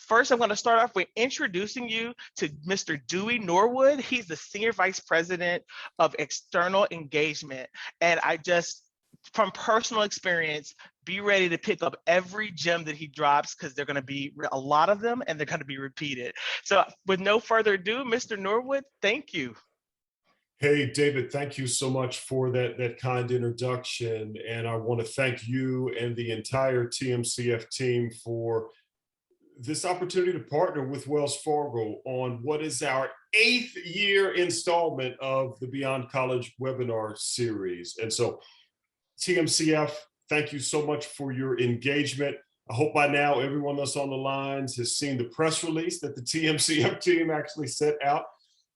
First, I'm going to start off with introducing you to Mr. Dewey Norwood. He's the Senior Vice President of External Engagement. And from personal experience, be ready to pick up every gem that he drops, because they're going to be a lot of them and they're going to be repeated. So with no further ado, Mr. Norwood, thank you. Hey, David, thank you so much for that kind introduction. And I want to thank you and the entire TMCF team for this opportunity to partner with Wells Fargo on what is our 8th year installment of the Beyond College webinar series. And so TMCF, thank you so much for your engagement. I hope by now everyone that's on the lines has seen the press release that the TMCF team actually set out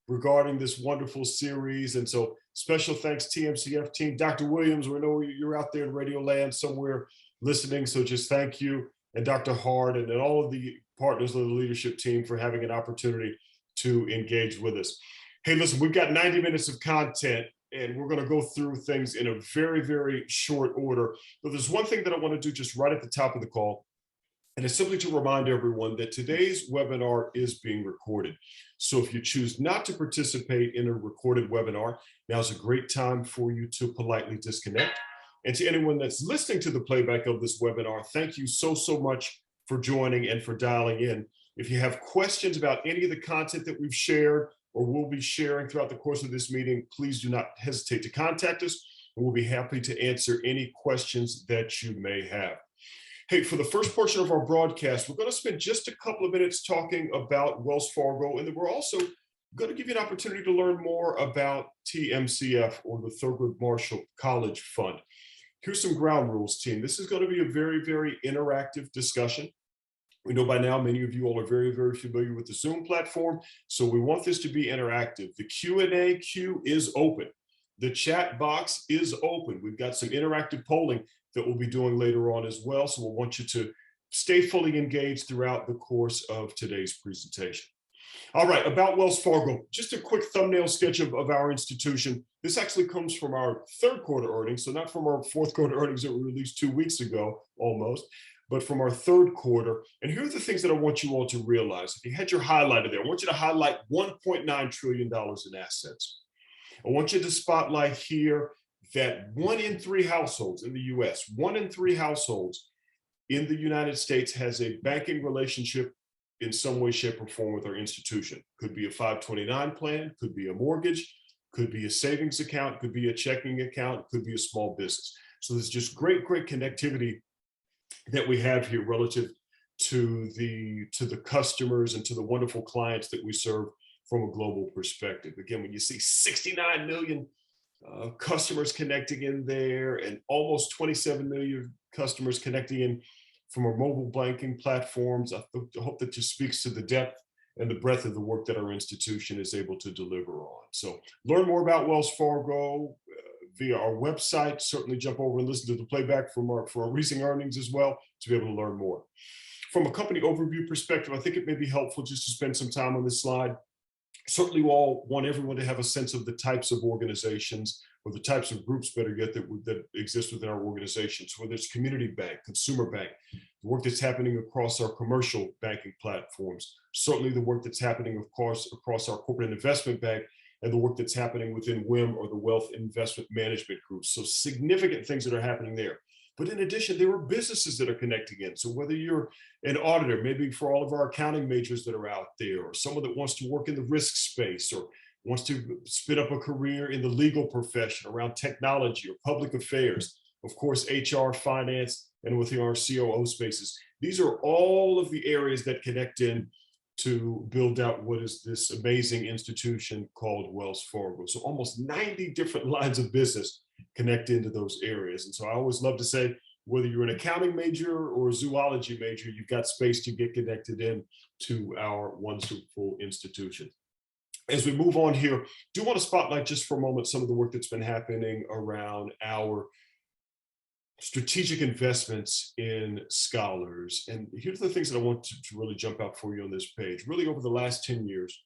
regarding this wonderful series. And so special thanks, TMCF team. Dr. Williams, we know you're out there in Radio Land somewhere listening, so just thank you. And Dr. Hart and all of the partners of the leadership team for having an opportunity to engage with us. Hey, listen, we've got 90 minutes of content, and we're going to go through things in a very, very short order. But there's one thing that I want to do just right at the top of the call, and it's simply to remind everyone that today's webinar is being recorded. So if you choose not to participate in a recorded webinar, now's a great time for you to politely disconnect. And to anyone that's listening to the playback of this webinar, thank you so much for joining and for dialing in. If you have questions about any of the content that we've shared or will be sharing throughout the course of this meeting, please do not hesitate to contact us, and we'll be happy to answer any questions that you may have. Hey, for the first portion of our broadcast, we're going to spend just a couple of minutes talking about Wells Fargo, and then we're also going to give you an opportunity to learn more about TMCF, or the Thurgood Marshall College Fund. Here's some ground rules, team. This is going to be a very, very interactive discussion. We know by now many of you all are very, very familiar with the Zoom platform, so we want this to be interactive. The Q&A queue is open. The chat box is open. We've got some interactive polling that we'll be doing later on as well, so we'll want you to stay fully engaged throughout the course of today's presentation. All right, about Wells Fargo, just a quick thumbnail sketch of our institution. This actually comes from our third quarter earnings, so not from our fourth quarter earnings that were released 2 weeks ago, almost, but from our third quarter. And here are the things that I want you all to realize. If you had your highlighter there, I want you to highlight $1.9 trillion in assets. I want you to spotlight here that 1 in 3 households in the US, 1 in 3 households in the United States has a banking relationship in some way, shape, or form with our institution. Could be a 529 plan, could be a mortgage, could be a savings account, could be a checking account, could be a small business. So there's just great connectivity that we have here relative to the customers and to the wonderful clients that we serve from a global perspective. Again, when you see 69 million customers connecting in there and almost 27 million customers connecting in from our mobile banking platforms, I hope that just speaks to the depth and the breadth of the work that our institution is able to deliver on. So learn more about Wells Fargo via our website. Certainly jump over and listen to the playback for our recent earnings as well to be able to learn more. From a company overview perspective, I think it may be helpful just to spend some time on this slide. Certainly we all want everyone to have a sense of the types of organizations or the types of groups, better yet, that exist within our organizations, whether it's community bank, consumer bank, the work that's happening across our commercial banking platforms, certainly the work that's happening, of course, across our corporate investment bank, and the work that's happening within WIM, or the Wealth Investment Management Group. So significant things that are happening there. But in addition, there are businesses that are connecting in. So whether you're an auditor, maybe for all of our accounting majors that are out there, or someone that wants to work in the risk space, or wants to spin up a career in the legal profession around technology or public affairs, of course, HR, finance, and within our COO spaces. These are all of the areas that connect in to build out what is this amazing institution called Wells Fargo. So almost 90 different lines of business connect into those areas. And so I always love to say, whether you're an accounting major or a zoology major, you've got space to get connected in to our wonderful institution. As we move on here, do want to spotlight just for a moment some of the work that's been happening around our strategic investments in scholars. And here's the things that I want to really jump out for you on this page. Really, over the last 10 years,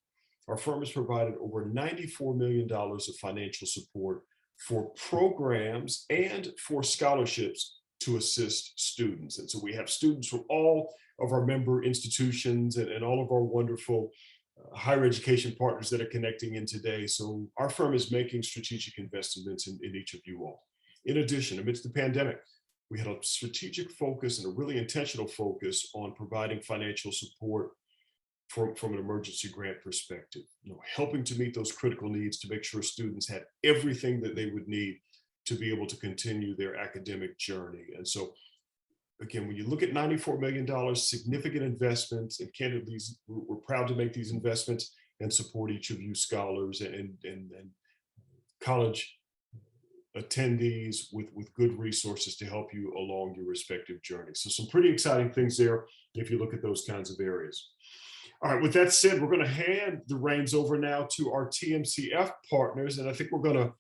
our firm has provided over $94 million of financial support for programs and for scholarships to assist students. And so we have students from all of our member institutions and all of our wonderful higher education partners that are connecting in today. So our firm is making strategic investments in each of you all. In addition, amidst the pandemic, we had a strategic focus and a really intentional focus on providing financial support from an emergency grant perspective, helping to meet those critical needs to make sure students had everything that they would need to be able to continue their academic journey. And so, again, when you look at $94 million, significant investments, and candidly, we're proud to make these investments and support each of you scholars and college attendees with good resources to help you along your respective journeys. So some pretty exciting things there if you look at those kinds of areas. All right, with that said, we're going to hand the reins over now to our TMCF partners, and I think we're going to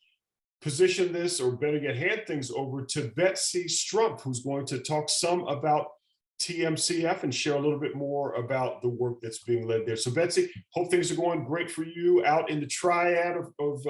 position this, or better yet, hand things over to Betsy Strumpf, who's going to talk some about TMCF and share a little bit more about the work that's being led there. So Betsy, hope things are going great for you out in the triad of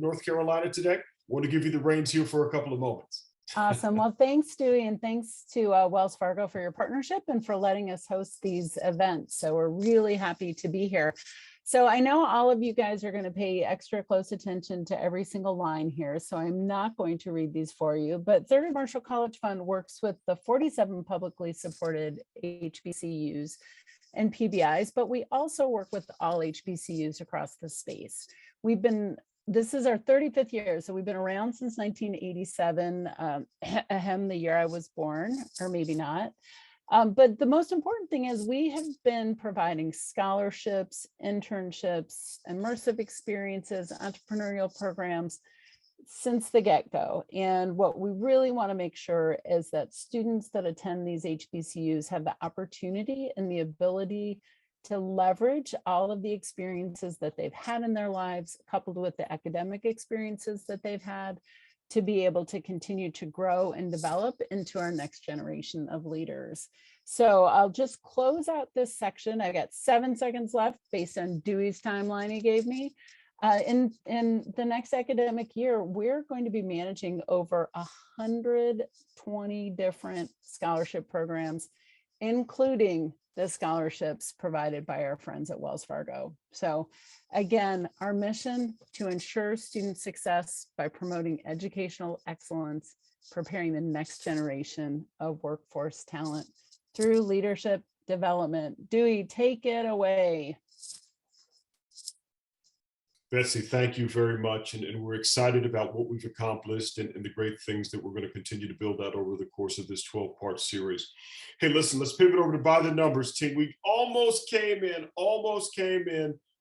North Carolina today. I want to give you the reins here for a couple of moments. Awesome. Well, thanks, Dewey, and thanks to Wells Fargo for your partnership and for letting us host these events. So we're really happy to be here. So I know all of you guys are going to pay extra close attention to every single line here, so I'm not going to read these for you, but Thurgood Marshall College Fund works with the 47 publicly supported HBCUs and PBIs, but we also work with all HBCUs across the space. This is our 35th year, so we've been around since 1987, the year I was born, or maybe not. But the most important thing is we have been providing scholarships, internships, immersive experiences, entrepreneurial programs since the get-go. And what we really want to make sure is that students that attend these HBCUs have the opportunity and the ability to leverage all of the experiences that they've had in their lives, coupled with the academic experiences that they've had, to be able to continue to grow and develop into our next generation of leaders. So I'll just close out this section. I got 7 seconds left based on Dewey's timeline he gave me. In the next academic year, we're going to be managing over 120 different scholarship programs, including the scholarships provided by our friends at Wells Fargo. So again, our mission to ensure student success by promoting educational excellence, preparing the next generation of workforce talent through leadership development. Dewey, take it away. Betsy, thank you very much. And we're excited about what we've accomplished and the great things that we're going to continue to build out over the course of this 12-part series. Hey, listen, let's pivot over to By the Numbers team. We almost came in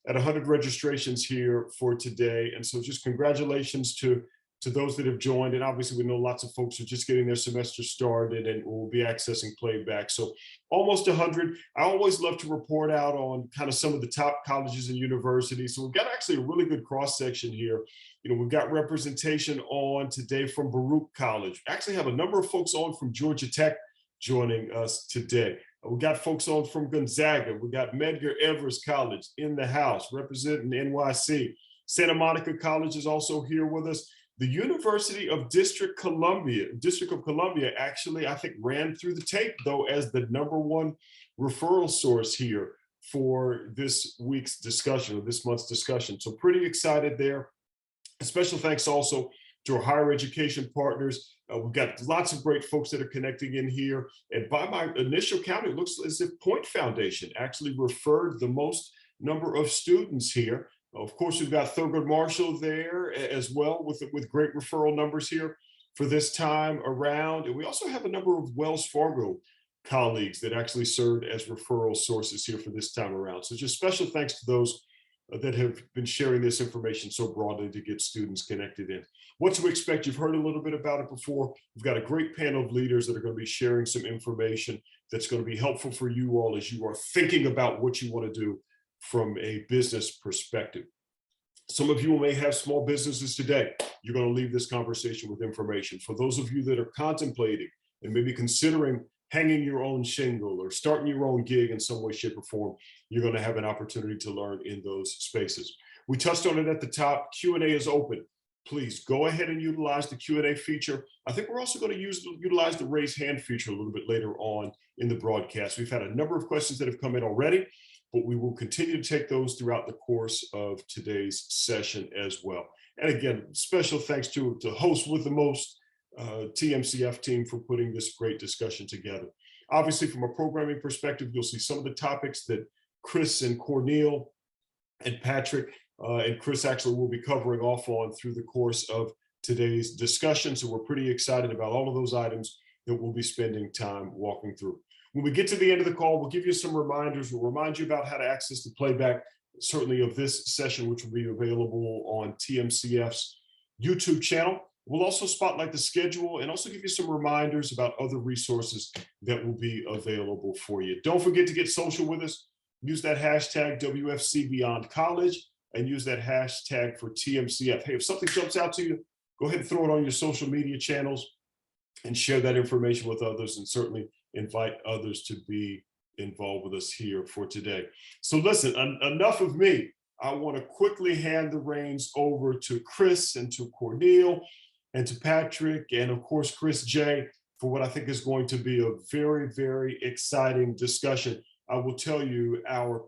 at 100 registrations here for today. And so just congratulations to those that have joined. And obviously we know lots of folks are just getting their semester started and will be accessing playback. So almost 100. I always love to report out on kind of some of the top colleges and universities. So we've got actually a really good cross section here. We've got representation on today from Baruch College. We actually have a number of folks on from Georgia Tech joining us today. We got folks on from Gonzaga. We got Medgar Evers College in the house representing NYC. Santa Monica College is also here with us. The University of District of Columbia actually, I think, ran through the tape, though, as the #1 referral source here for this week's discussion, or this month's discussion. So pretty excited there. A special thanks also to our higher education partners. We've got lots of great folks that are connecting in here. And by my initial count, it looks as if Point Foundation actually referred the most number of students here. Of course, we've got Thurgood Marshall there as well with great referral numbers here for this time around. And we also have a number of Wells Fargo colleagues that actually served as referral sources here for this time around. So just special thanks to those that have been sharing this information so broadly to get students connected in. What to expect, you've heard a little bit about it before. We've got a great panel of leaders that are going to be sharing some information that's going to be helpful for you all as you are thinking about what you want to do from a business perspective. Some of you may have small businesses today. You're going to leave this conversation with information. For those of you that are contemplating and maybe considering hanging your own shingle or starting your own gig in some way, shape, or form, you're going to have an opportunity to learn in those spaces. We touched on it at the top. Q&A is open. please go ahead and utilize the Q&A feature. I think we're also going to utilize the raise hand feature a little bit later on in the broadcast. We've had a number of questions that have come in already, but we will continue to take those throughout the course of today's session as well. And again, special thanks to Host with the Most, TMCF team, for putting this great discussion together. Obviously, from a programming perspective, you'll see some of the topics that Chris and Cornel and Patrick and Chris actually will be covering off on through the course of today's discussion. So we're pretty excited about all of those items that we'll be spending time walking through. When we get to the end of the call, we'll give you some reminders. We'll remind you about how to access the playback, certainly of this session, which will be available on TMCF's YouTube channel. We'll also spotlight the schedule and also give you some reminders about other resources that will be available for you. Don't forget to get social with us. Use that hashtag WFC Beyond College and use that hashtag for TMCF. Hey, if something jumps out to you, go ahead and throw it on your social media channels and share that information with others, and certainly invite others to be involved with us here for today. So listen, enough of me. I want to quickly hand the reins over to Chris and to Cornel and to Patrick and of course, Chris J, for what I think is going to be a very, very exciting discussion. I will tell you, our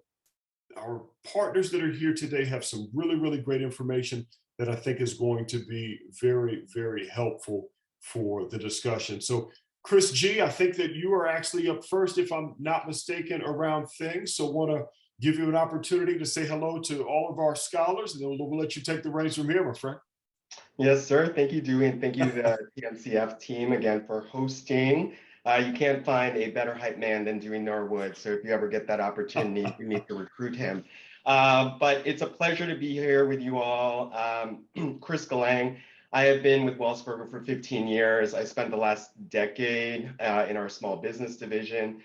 partners that are here today have some really, really great information that I think is going to be very, very helpful for the discussion. So Chris G, I think that you are actually up first, if I'm not mistaken, around things. So want to give you an opportunity to say hello to all of our scholars, and then we'll let you take the reins from here, my friend. Yes, sir. Thank you, Dewey, and thank you to the TMCF team again for hosting. You can't find a better hype man than Dewey Norwood, so if you ever get that opportunity, you need to recruit him. But it's a pleasure to be here with you all. Chris Galang, I have been with Wells Fargo for 15 years. I spent the last decade in our small business division.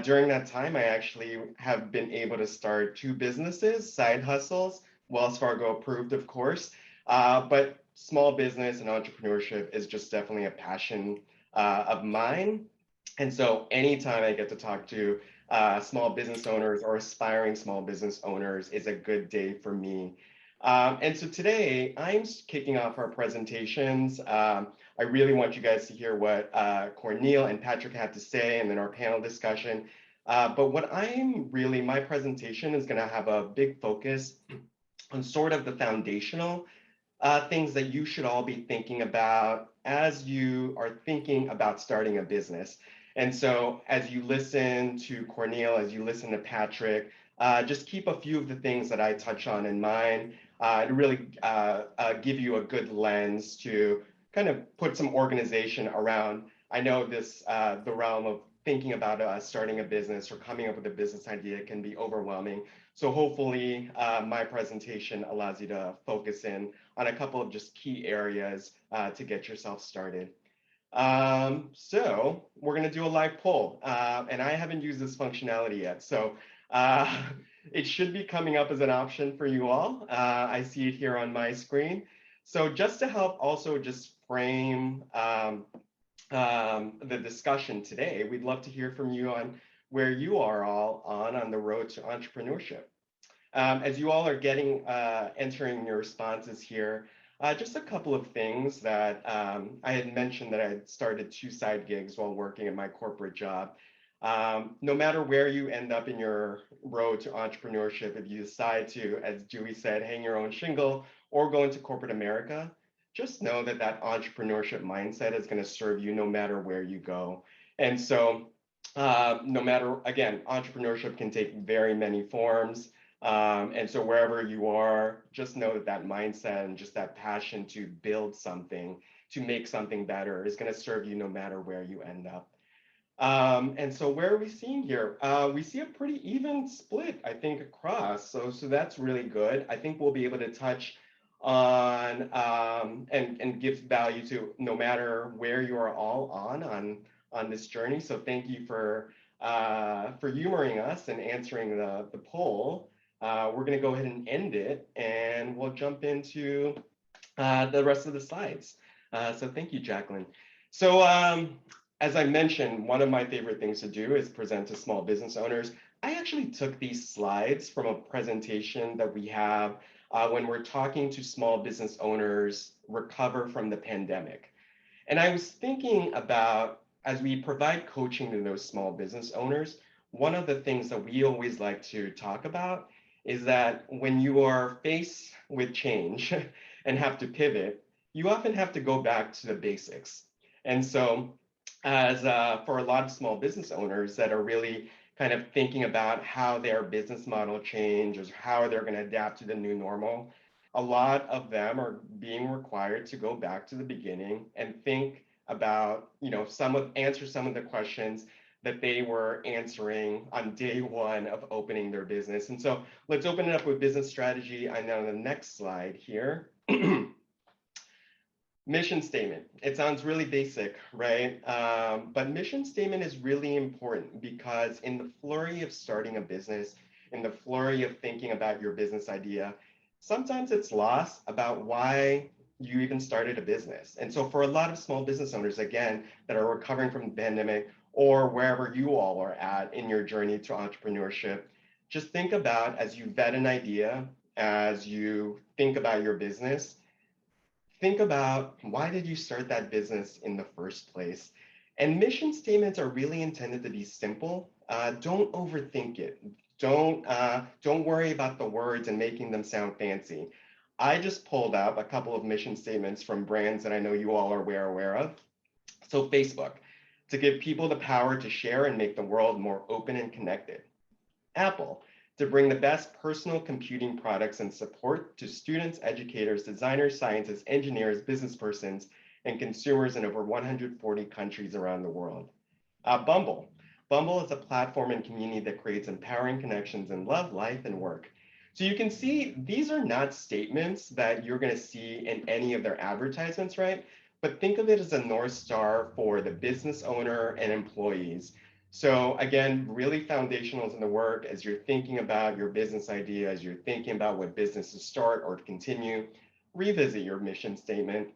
During that time, I actually have been able to start 2 businesses, side hustles, Wells Fargo approved, of course, but small business and entrepreneurship is just definitely a passion of mine. And so anytime I get to talk to small business owners or aspiring small business owners is a good day for me. And so today I'm kicking off our presentations. I really want you guys to hear what Cornel and Patrick have to say, and then our panel discussion. But my presentation is going to have a big focus on sort of the foundational things that you should all be thinking about as you are thinking about starting a business. And so as you listen to Cornel, as you listen to Patrick, just keep a few of the things that I touch on in mind to really give you a good lens to kind of put some organization around. I know this, the realm of thinking about starting a business or coming up with a business idea can be overwhelming. So hopefully my presentation allows you to focus in on a couple of just key areas to get yourself started. So we're going to do a live poll, and I haven't used this functionality yet. So it should be coming up as an option for you all. I see it here on my screen. So just to help also just frame the discussion today, we'd love to hear from you on where you are all on the road to entrepreneurship. As you all are entering your responses here, just a couple of things that I had mentioned that I had started 2 side gigs while working at my corporate job. No matter where you end up in your road to entrepreneurship, if you decide to, as Dewey said, hang your own shingle or go into corporate America, just know that that entrepreneurship mindset is going to serve you no matter where you go. And so no matter, again, entrepreneurship can take very many forms. And so wherever you are, just know that that mindset and just that passion to build something, to make something better is going to serve you no matter where you end up. And so where are we seeing here? We see a pretty even split, I think, across. So that's really good. I think we'll be able to touch on and give value to no matter where you are all on this journey. So thank you for humoring us and answering the poll. We're going to go ahead and end it, and we'll jump into the rest of the slides. So thank you, Jacqueline. So as I mentioned, one of my favorite things to do is present to small business owners. I actually took these slides from a presentation that we have when we're talking to small business owners recover from the pandemic. And I was thinking about, as we provide coaching to those small business owners, one of the things that we always like to talk about is that when you are faced with change and have to pivot, you often have to go back to the basics. And so, as for a lot of small business owners that are really kind of thinking about how their business model changes, how they're going to adapt to the new normal, a lot of them are being required to go back to the beginning and think about, answer some of the questions that they were answering on day one of opening their business. And so let's open it up with business strategy. I know on the next slide here. Mission statement. It sounds really basic, right? But mission statement is really important because in the flurry of starting a business, in the flurry of thinking about your business idea, sometimes it's lost about why you even started a business. And so for a lot of small business owners, again, that are recovering from the pandemic or wherever you all are at in your journey to entrepreneurship, just think about, as you vet an idea, as you think about your business, think about, why did you start that business in the first place? And mission statements are really intended to be simple. Don't overthink it. Don't worry about the words and making them sound fancy. I just pulled up a couple of mission statements from brands that I know you all are aware of. So Facebook, to give people the power to share and make the world more open and connected. Apple, to bring the best personal computing products and support to students, educators, designers, scientists, engineers, business persons, and consumers in over 140 countries around the world. Bumble. Bumble is a platform and community that creates empowering connections in love, life, and work. So you can see these are not statements that you're going to see in any of their advertisements, right? But think of it as a North Star for the business owner and employees. So again, really foundational in the work as you're thinking about your business idea, as you're thinking about what business to start or to continue, revisit your mission statement.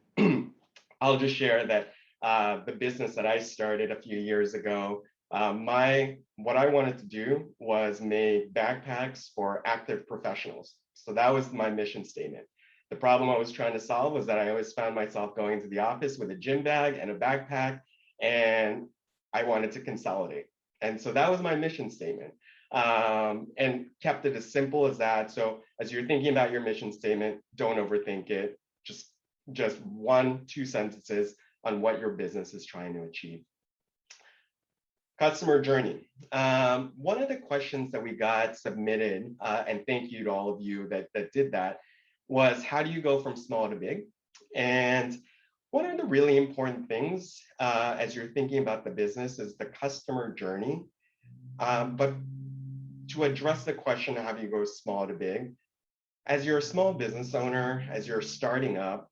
I'll just share that the business that I started a few years ago, what I wanted to do was make backpacks for active professionals. So that was my mission statement. The problem I was trying to solve was that I always found myself going to the office with a gym bag and a backpack, and I wanted to consolidate. And so that was my mission statement, and kept it as simple as that. So as you're thinking about your mission statement, don't overthink it. Just 1-2 sentences on what your business is trying to achieve. Customer journey. One of the questions that we got submitted, and thank you to all of you that did that, was how do you go from small to big? And one of the really important things as you're thinking about the business is the customer journey. But to address the question of how do you go small to big, as you're a small business owner, as you're starting up,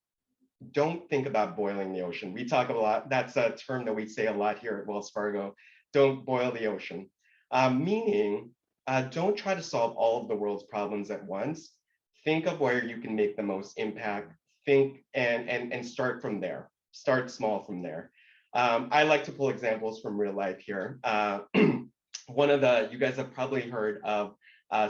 don't think about boiling the ocean. We talk a lot, that's a term that we say a lot here at Wells Fargo, don't boil the ocean. Meaning, don't try to solve all of the world's problems at once. Think of where you can make the most impact. Think and start from there. Start small from there. I like to pull examples from real life here. You guys have probably heard of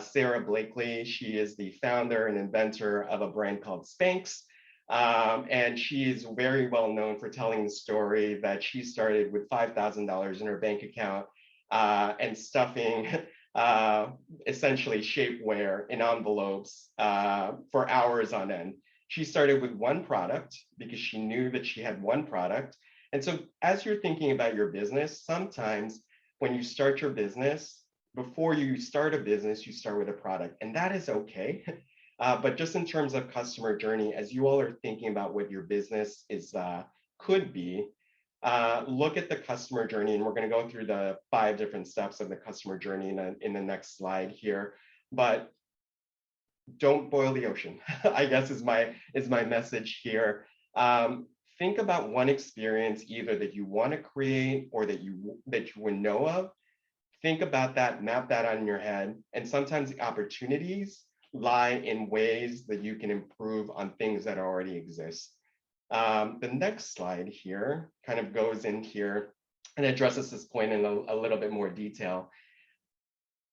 Sarah Blakely. She is the founder and inventor of a brand called Spanx. And she is very well known for telling the story that she started with $5,000 in her bank account and stuffing essentially shapewear in envelopes for hours on end. She started with one product because she knew that she had one product. And so as you're thinking about your business, sometimes when you start your business, before you start a business, you start with a product, and that is okay. But just in terms of customer journey, as you all are thinking about what your business could be, look at the customer journey, and we're going to go through the 5 different steps of the customer journey in the next slide here. But don't boil the ocean, I guess is my message here. Think about one experience either that you want to create or that you would know of. Think about that, map that out in your head, and sometimes the opportunities lie in ways that you can improve on things that already exist. The next slide here kind of goes in here and addresses this point in a little bit more detail.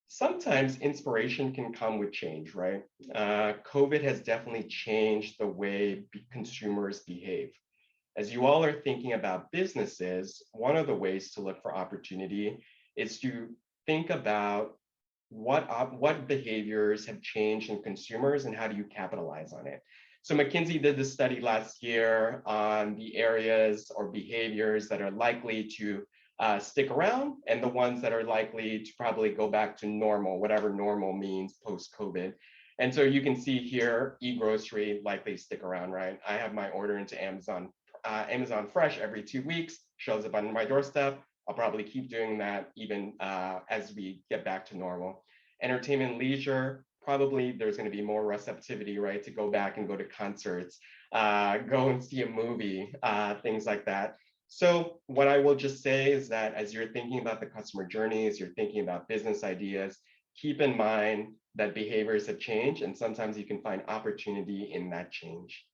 sometimes inspiration can come with change, right? COVID has definitely changed the way consumers behave. As you all are thinking about businesses, one of the ways to look for opportunity is to think about what behaviors have changed in consumers and how do you capitalize on it. So McKinsey did this study last year on the areas or behaviors that are likely to stick around and the ones that are likely to probably go back to normal, whatever normal means post-COVID. And so you can see here, e-grocery likely stick around, right? I have my order into Amazon Fresh every 2 weeks, shows up on my doorstep. I'll probably keep doing that even as we get back to normal. Entertainment and leisure, probably there's going to be more receptivity, right, to go back and go to concerts, go and see a movie, things like that. So what I will just say is that as you're thinking about the customer journey, as you're thinking about business ideas, keep in mind that behaviors have changed and sometimes you can find opportunity in that change.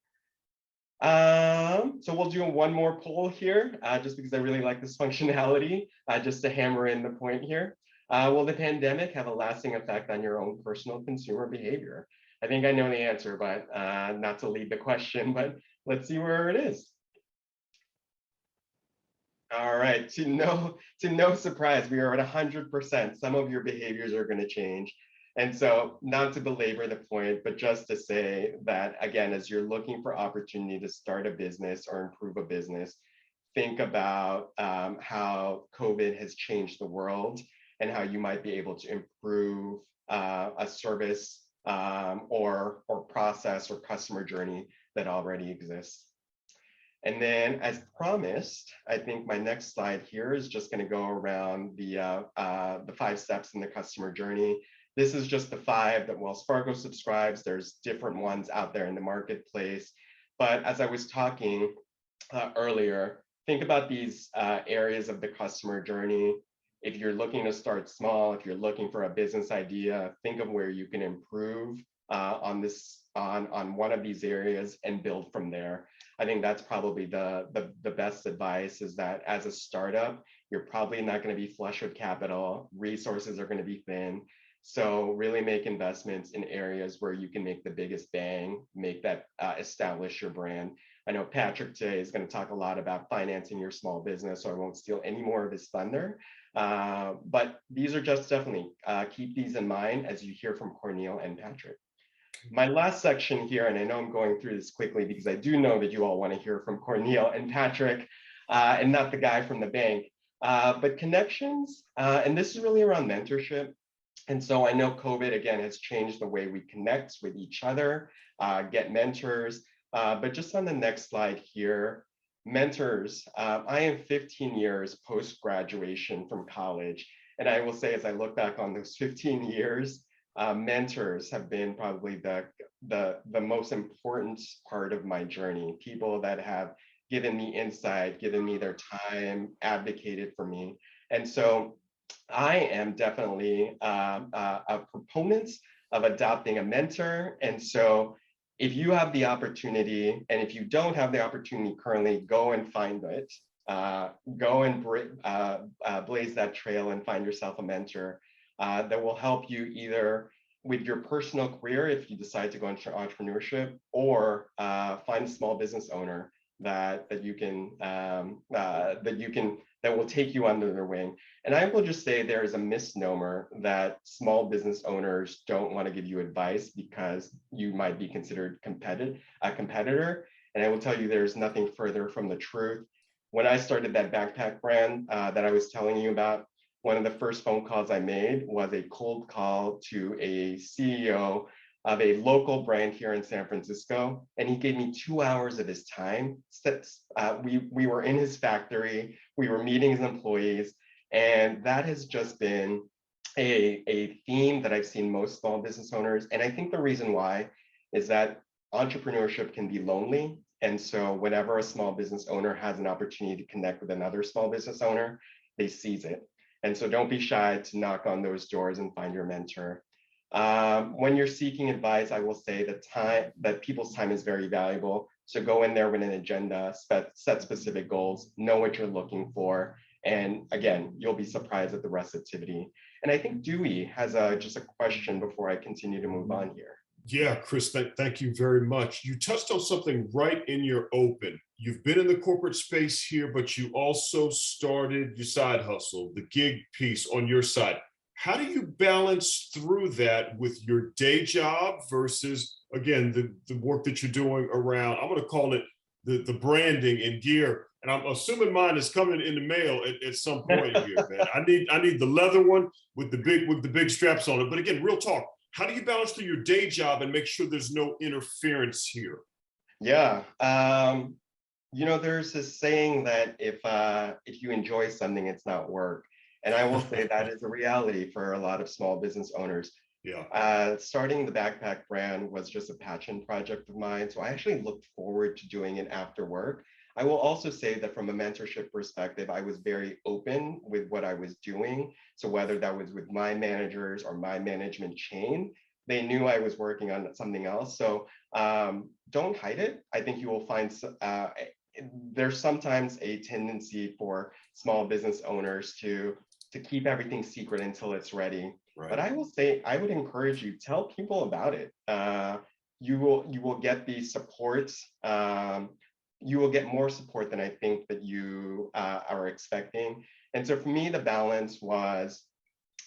So we'll do one more poll here, just because I really like this functionality, just to hammer in the point here. Will the pandemic have a lasting effect on your own personal consumer behavior? I think I know the answer, but not to lead the question, but let's see where it is. All right, to no surprise, we are at 100%. Some of your behaviors are going to change. And so not to belabor the point, but just to say that, again, as you're looking for opportunity to start a business or improve a business, think about how COVID has changed the world and how you might be able to improve a service or process or customer journey that already exists. And then as promised, I think my next slide here is just going to go around the 5 steps in the customer journey. This is just the 5 that Wells Fargo subscribes. There's different ones out there in the marketplace. But as I was talking earlier, think about these areas of the customer journey. If you're looking to start small, if you're looking for a business idea, think of where you can improve on one of these areas and build from there. I think that's probably the best advice, is that as a startup, you're probably not going to be flush with capital. Resources are going to be thin. So really make investments in areas where you can make the biggest bang, make that establish your brand. I know Patrick today is going to talk a lot about financing your small business, so I won't steal any more of his thunder. But these are just definitely, keep these in mind as you hear from Cornel and Patrick. My last section here, and I know I'm going through this quickly because I do know that you all want to hear from Cornel and Patrick and not the guy from the bank, but connections. And this is really around mentorship. And so I know COVID, again, has changed the way we connect with each other, get mentors. But just on the next slide here, mentors. I am 15 years post-graduation from college. And I will say, as I look back on those 15 years, mentors have been probably the most important part of my journey. People that have given me insight, given me their time, advocated for me. And so I am definitely a proponent of adopting a mentor. And so if you have the opportunity, and if you don't have the opportunity currently, go and find it. Go and blaze that trail and find yourself a mentor that will help you either with your personal career if you decide to go into entrepreneurship, or find a small business owner that will take you under their wing. And I will just say there is a misnomer that small business owners don't want to give you advice because you might be considered a competitor. And I will tell you, there's nothing further from the truth. When I started that backpack brand that I was telling you about, one of the first phone calls I made was a cold call to a CEO of a local brand here in San Francisco. And he gave me 2 hours of his time. We were in his factory, we were meeting his employees, and that has just been a theme that I've seen most small business owners. And I think the reason why is that entrepreneurship can be lonely. And so whenever a small business owner has an opportunity to connect with another small business owner, they seize it. And so don't be shy to knock on those doors and find your mentor. When you're seeking advice, I will say that people's time is very valuable. So go in there with an agenda, set specific goals, know what you're looking for. And again, you'll be surprised at the receptivity. And I think Dewey has just a question before I continue to move on here. Yeah, Chris, thank you very much. You touched on something right in your open. You've been in the corporate space here, but you also started your side hustle, the gig piece on your side. How do you balance through that with your day job versus, again, the work that you're doing around, I'm going to call it the branding and gear. And I'm assuming mine is coming in the mail at some point here, man. I need the leather one with the big straps on it. But again, real talk. How do you balance through your day job and make sure there's no interference here? Yeah, you know, there's this saying that if you enjoy something, it's not work. And I will say that is a reality for a lot of small business owners. Yeah. Starting the backpack brand was just a passion project of mine. So I actually looked forward to doing it after work. I will also say that from a mentorship perspective, I was very open with what I was doing. So whether that was with my managers or my management chain, they knew I was working on something else. So don't hide it. I think you will find there's sometimes a tendency for small business owners to keep everything secret until it's ready. Right. But I will say, I would encourage you, tell people about it. You will get the support. You will get more support than I think that you are expecting. And so for me, the balance was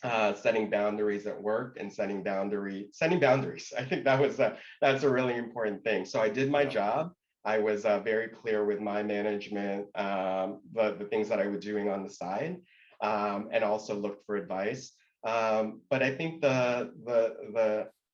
setting boundaries at work and setting boundaries. I think that's a really important thing. So I did my job. I was very clear with my management, the things that I was doing on the side, and also looked for advice. But I think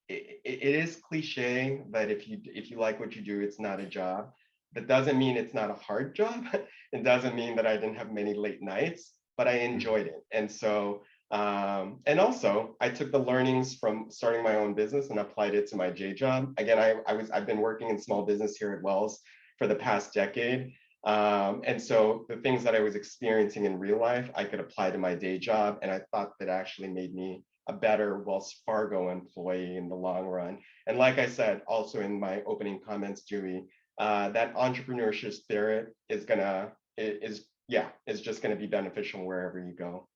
it is cliche that if you like what you do, it's not a job. That doesn't mean it's not a hard job. It doesn't mean that I didn't have many late nights, but I enjoyed it. And so, and also I took the learnings from starting my own business and applied it to my day job. Again, I've been working in small business here at Wells for the past decade. And so the things that I was experiencing in real life, I could apply to my day job. And I thought that actually made me a better Wells Fargo employee in the long run. And like I said, also in my opening comments, Dewey, that entrepreneurship spirit is just gonna be beneficial wherever you go.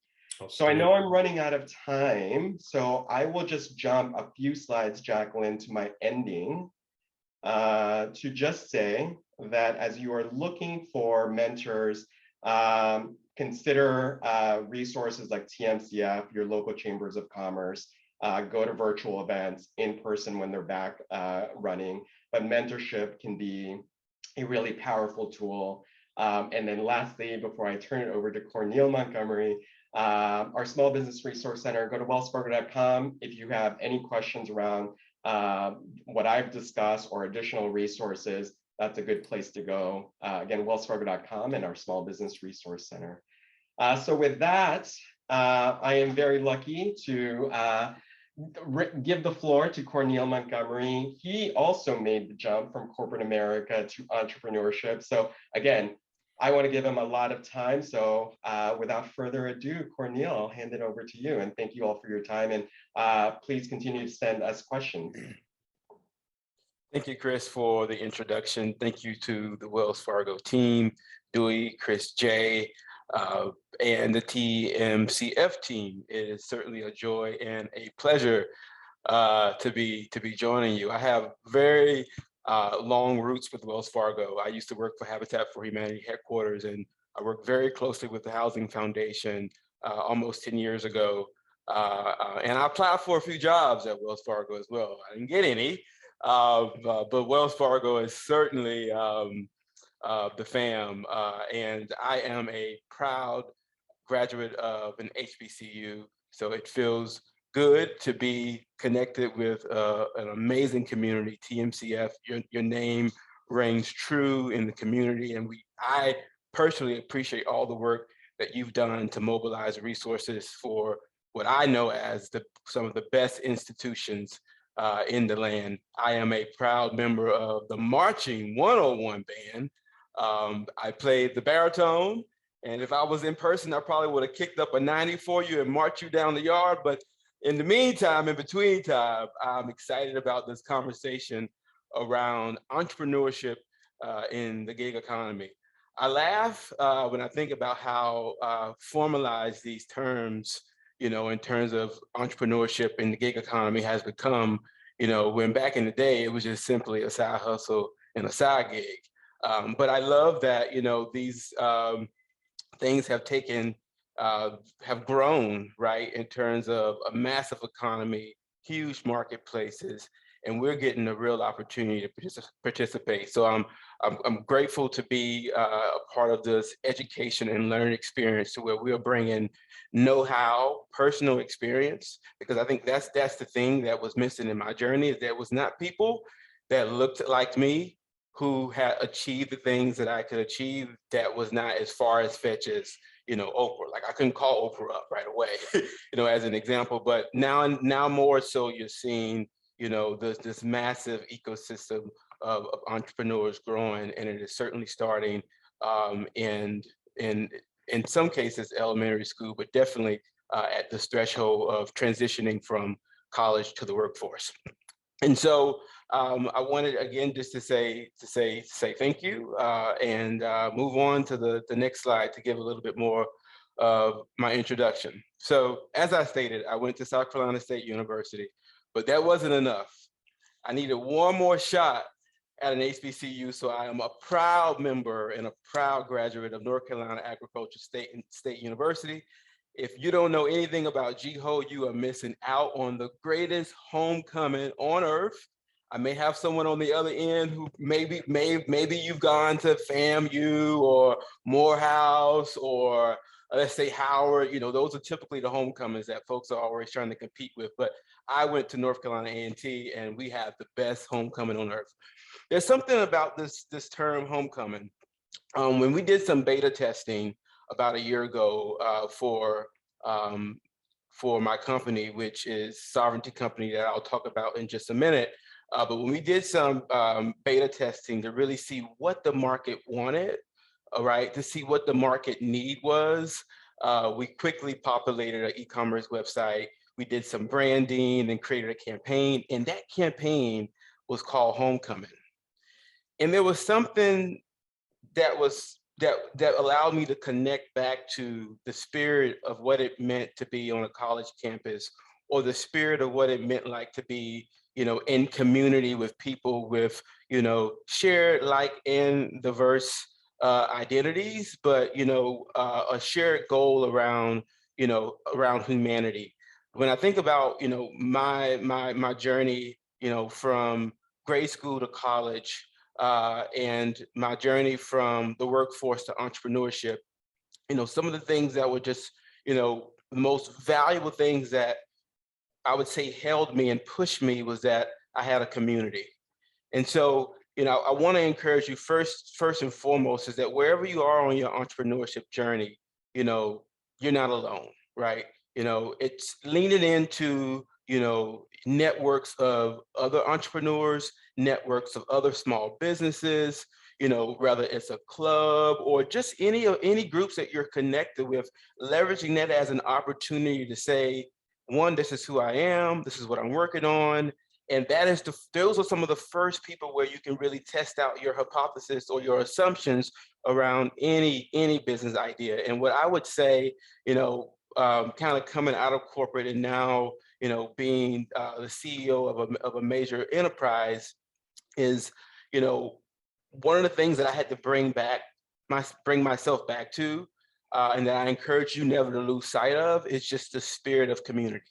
So I know I'm running out of time, so I will just jump a few slides, Jacqueline, to my ending, to just say that as you are looking for mentors, consider resources like TMCF, your local chambers of commerce, go to virtual events, in person when they're back running. But mentorship can be a really powerful tool. And then lastly, before I turn it over to Cornel Montgomery, our Small Business Resource Center, go to wellsfargo.com. If you have any questions around what I've discussed or additional resources, that's a good place to go. Again, wellsfargo.com and our Small Business Resource Center. So with that, I am very lucky to give the floor to Cornel Montgomery. He also made the jump from corporate America to entrepreneurship. So again, I want to give him a lot of time. So without further ado, Cornel, I'll hand it over to you. And thank you all for your time. And please continue to send us questions. Thank you, Chris, for the introduction. Thank you to the Wells Fargo team, Dewey, Chris J, and the TMCF team. It is certainly a joy and a pleasure to be joining you. I have very long roots with Wells Fargo. I used to work for Habitat for Humanity headquarters, and I worked very closely with the Housing Foundation almost 10 years ago. And I applied for a few jobs at Wells Fargo as well. I didn't get any, but Wells Fargo is certainly the fam. And I am a proud graduate of an HBCU, so it feels good to be connected with an amazing community. TMCF, your name rings true in the community, and I personally appreciate all the work that you've done to mobilize resources for what I know as some of the best institutions in the land. I am a proud member of the Marching 101 band. I played the baritone, and if I was in person, I probably would have kicked up a 90 for you and marched you down the yard. But in the meantime, in between time, I'm excited about this conversation around entrepreneurship in the gig economy. I laugh when I think about how formalized these terms in terms of entrepreneurship and the gig economy has become, when back in the day, it was just simply a side hustle and a side gig. But I love that, these things have grown, right, in terms of a massive economy, huge marketplaces, and we're getting a real opportunity to participate. So I'm grateful to be a part of this education and learning experience to where we're bringing know-how, personal experience, because I think that's the thing that was missing in my journey, is there was not people that looked like me who had achieved the things that I could achieve that was not as far as fetch as, Oprah. Like I couldn't call Oprah up right away, as an example, but now more so you're seeing, this massive ecosystem of entrepreneurs growing, and it is certainly starting in some cases elementary school, but definitely at this threshold of transitioning from college to the workforce. And so I wanted again just to say thank you and move on to the next slide to give a little bit more of my introduction. So as I stated, I went to South Carolina State University, but that wasn't enough. I needed one more shot at an HBCU, so I am a proud member and a proud graduate of North Carolina Agricultural State University. If you don't know anything about GHO, you are missing out on the greatest homecoming on earth. I may have someone on the other end who maybe you've gone to FAMU or Morehouse or let's say Howard. Those are typically the homecomings that folks are always trying to compete with. But I went to North Carolina A&T, and we have the best homecoming on earth. There's something about this term homecoming. When we did some beta testing about a year ago for my company, which is Sovereignty Company, that I'll talk about in just a minute. But when we did some beta testing to really see what the market wanted, to see what the market need was, we quickly populated an e-commerce website. We did some branding and created a campaign, and that campaign was called Homecoming. And there was something that allowed me to connect back to the spirit of what it meant to be on a college campus, or the spirit of what it meant like to be, in community with people with, shared like and diverse identities, but, a shared goal around humanity. When I think about, my journey, from grade school to college, and my journey from the workforce to entrepreneurship, some of the things that were just, the most valuable things that I would say held me and pushed me was that I had a community. And so, I want to encourage you first and foremost is that wherever you are on your entrepreneurship journey, you're not alone, right? It's leaning into, networks of other entrepreneurs, networks of other small businesses, whether it's a club or just any groups that you're connected with, leveraging that as an opportunity to say, one, this is who I am, this is what I'm working on. And those are some of the first people where you can really test out your hypothesis or your assumptions around any business idea. And what I would say, kind of coming out of corporate and now, being the CEO of a major enterprise is, one of the things that I had to bring myself back to, and that I encourage you never to lose sight of, is just the spirit of community.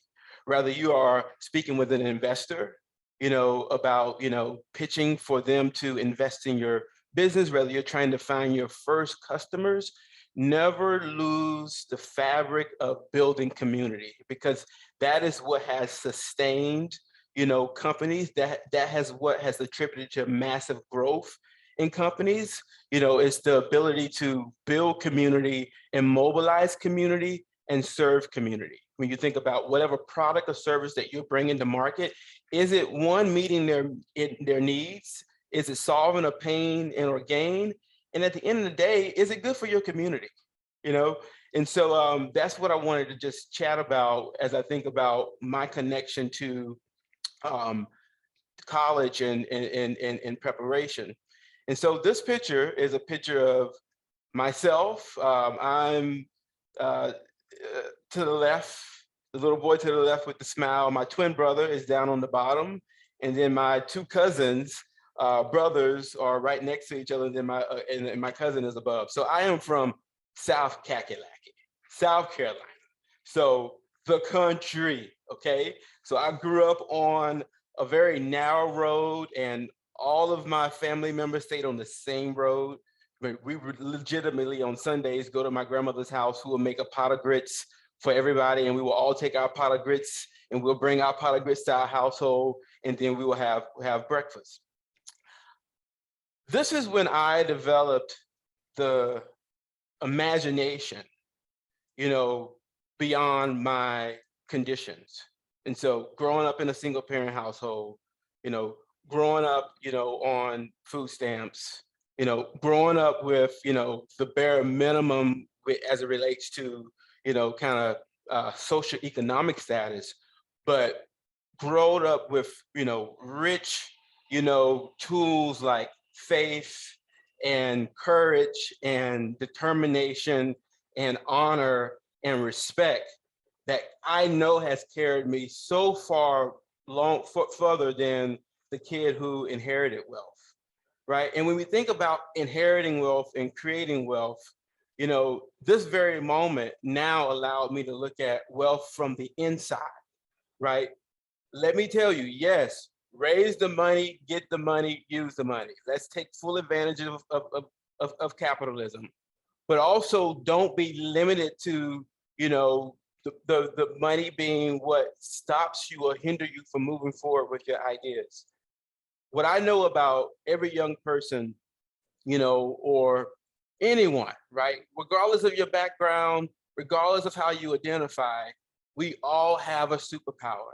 Whether you are speaking with an investor, about, pitching for them to invest in your business, whether you're trying to find your first customers, never lose the fabric of building community, because that is what has sustained, companies. That has what has attributed to massive growth in companies. It's the ability to build community and mobilize community and serve community. When you think about whatever product or service that you're bringing to market, is it one, meeting their needs? Is it solving a pain or gain? And at the end of the day, is it good for your community? And so that's what I wanted to just chat about as I think about my connection to college and preparation. And so this picture is a picture of myself. I'm to the left the little boy to the left with the smile. My twin brother is down on the bottom. And then my two cousins, brothers are right next to each other. And then my cousin is above. So I am from South Kakalaki, South Carolina. So the country, okay? So I grew up on a very narrow road, and all of my family members stayed on the same road. We would legitimately on Sundays go to my grandmother's house, who would make a pot of grits for everybody, and we will all take our pot of grits and we'll bring our pot of grits to our household, and then we will have breakfast. This is when I developed the imagination, you know, beyond my conditions. And so growing up in a single parent household, you know, growing up, you know, on food stamps, you know, growing up with, you know, the bare minimum as it relates to, you know, kind of socioeconomic status, but growing up with, you know, rich, you know, tools like faith and courage and determination and honor and respect that I know has carried me so far further than the kid who inherited wealth, right? And when we think about inheriting wealth and creating wealth, you know, this very moment now allowed me to look at wealth from the inside, right? Let me tell you, yes, raise the money, get the money, use the money. Let's take full advantage of capitalism, but also don't be limited to, you know, the money being what stops you or hinder you from moving forward with your ideas. What I know about every young person, you know, or anyone, right? Regardless of your background, regardless of how you identify, we all have a superpower.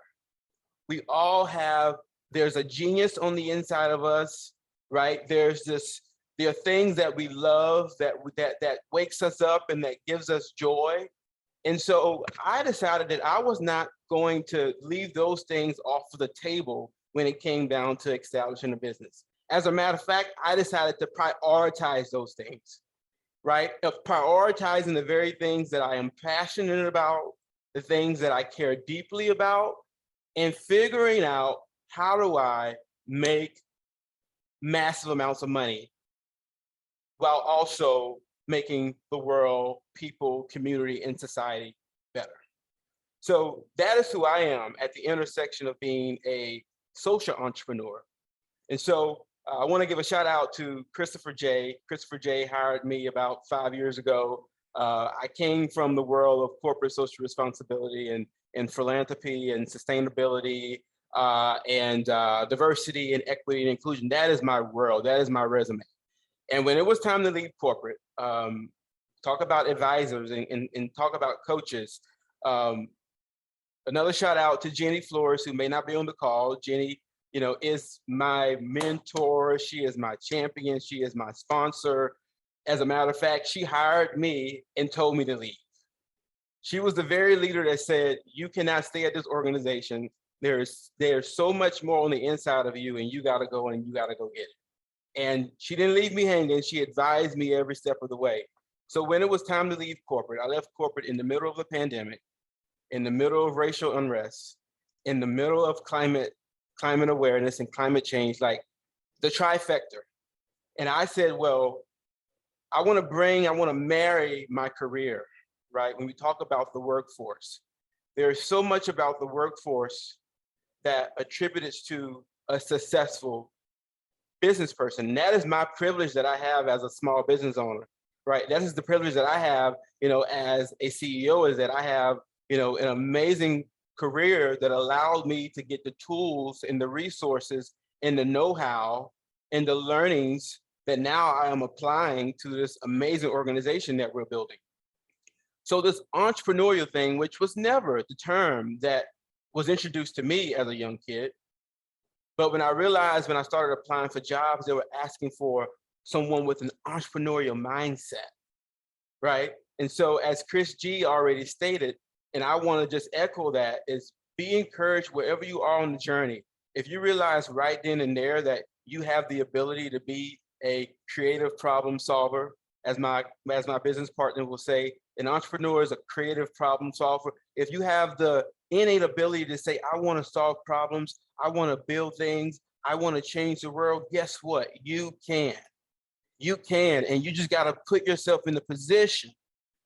We all have, there's a genius on the inside of us, right? There are things that we love that wakes us up and that gives us joy. And so I decided that I was not going to leave those things off of the table when it came down to establishing a business. As a matter of fact, I decided to prioritize those things, right? Of prioritizing the very things that I am passionate about, the things that I care deeply about, and figuring out how do I make massive amounts of money while also making the world, people, community, and society better. So that is who I am at the intersection of being a social entrepreneur. And so I want to give a shout out to Christopher J. Christopher J. hired me about 5 years ago. I came from the world of corporate social responsibility and philanthropy and sustainability and diversity and equity and inclusion. That is my world. That is my resume. And when it was time to leave corporate, talk about advisors and talk about coaches. Another shout out to Jenny Flores, who may not be on the call. Jenny, you know, is my mentor. She is my champion. She is my sponsor. As a matter of fact, she hired me and told me to leave. She was the very leader that said, you cannot stay at this organization. There's so much more on the inside of you, and you got to go and you got to go get it. And she didn't leave me hanging. She advised me every step of the way. So when it was time to leave corporate, I left corporate in the middle of the pandemic, in the middle of racial unrest, in the middle of climate awareness and climate change, like the trifecta. And I said, well, I want to marry my career, right? When we talk about the workforce, there's so much about the workforce that attributed to a successful business person. And that is my privilege that I have as a small business owner, right? That is the privilege that I have, you know, as a CEO, is that I have, you know, an amazing career that allowed me to get the tools and the resources and the know-how and the learnings that now I am applying to this amazing organization that we're building. So this entrepreneurial thing, which was never the term that was introduced to me as a young kid, but when I realized, when I started applying for jobs, they were asking for someone with an entrepreneurial mindset, right? And so as Chris G already stated, and I want to just echo that, is be encouraged wherever you are on the journey. If you realize right then and there that you have the ability to be a creative problem solver, as my business partner will say, An entrepreneur is a creative problem solver. If you have the innate ability to say, I want to solve problems, I want to build things, I want to change the world, guess what? You can. You can, and you just got to put yourself in the position.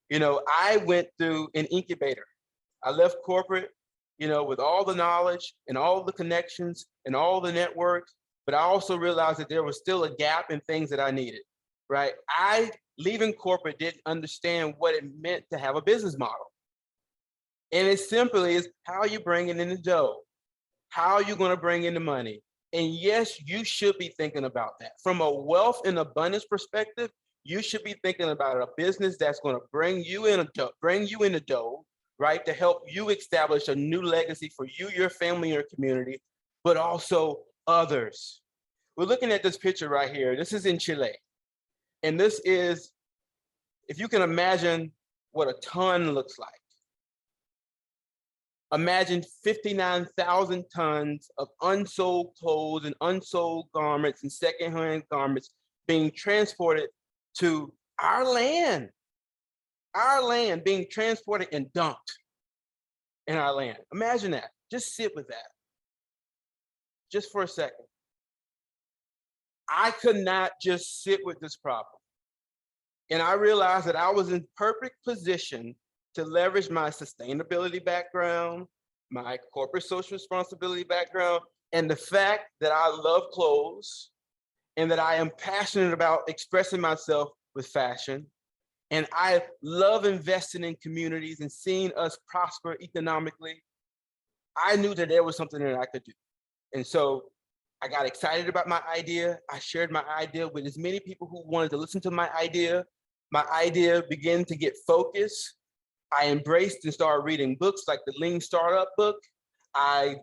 You know, I went through an incubator. I left corporate, you know, with all the knowledge and all the connections and all the networks, but I also realized that there was still a gap in things that I needed, right? I, leaving corporate, didn't understand what it meant to have a business model. And it simply is how you bringing in the dough, how are you going to bring in the money? And yes, you should be thinking about that. From a wealth and abundance perspective, you should be thinking about a business that's going to bring you in the dough, right? To help you establish a new legacy for you, your family, your community, but also others. We're looking at this picture right here. This is in Chile. And this is, if you can imagine what a ton looks like. Imagine 59,000 tons of unsold clothes and unsold garments and secondhand garments being transported to our land being transported and dumped in our land. Imagine that. Just sit with that. Just for a second. I could not just sit with this problem. And I realized that I was in perfect position to leverage my sustainability background, my corporate social responsibility background, and the fact that I love clothes and that I am passionate about expressing myself with fashion. And I love investing in communities and seeing us prosper economically. I knew that there was something that I could do. And so I got excited about my idea. I shared my idea with as many people who wanted to listen to my idea. My idea began to get focused. I embraced and started reading books like the Lean Startup book. I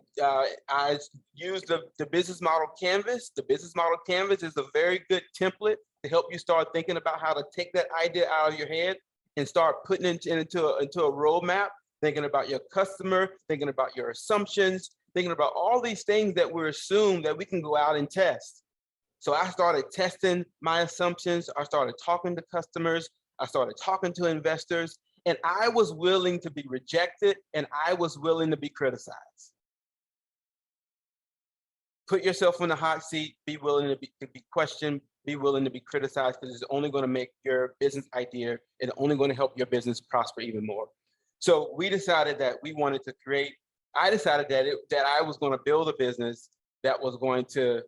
used the business model canvas. The business model canvas is a very good template to help you start thinking about how to take that idea out of your head and start putting it into a roadmap, thinking about your customer, thinking about your assumptions, thinking about all these things that we assume that we can go out and test. So I started testing my assumptions. I started talking to customers. I started talking to investors. And I was willing to be rejected, and I was willing to be criticized. Put yourself in the hot seat, be willing to be questioned, be willing to be criticized, because it's only going to make your business idea and only going to help your business prosper even more. So we decided that we wanted to create, I decided that I was going to build a business that was going to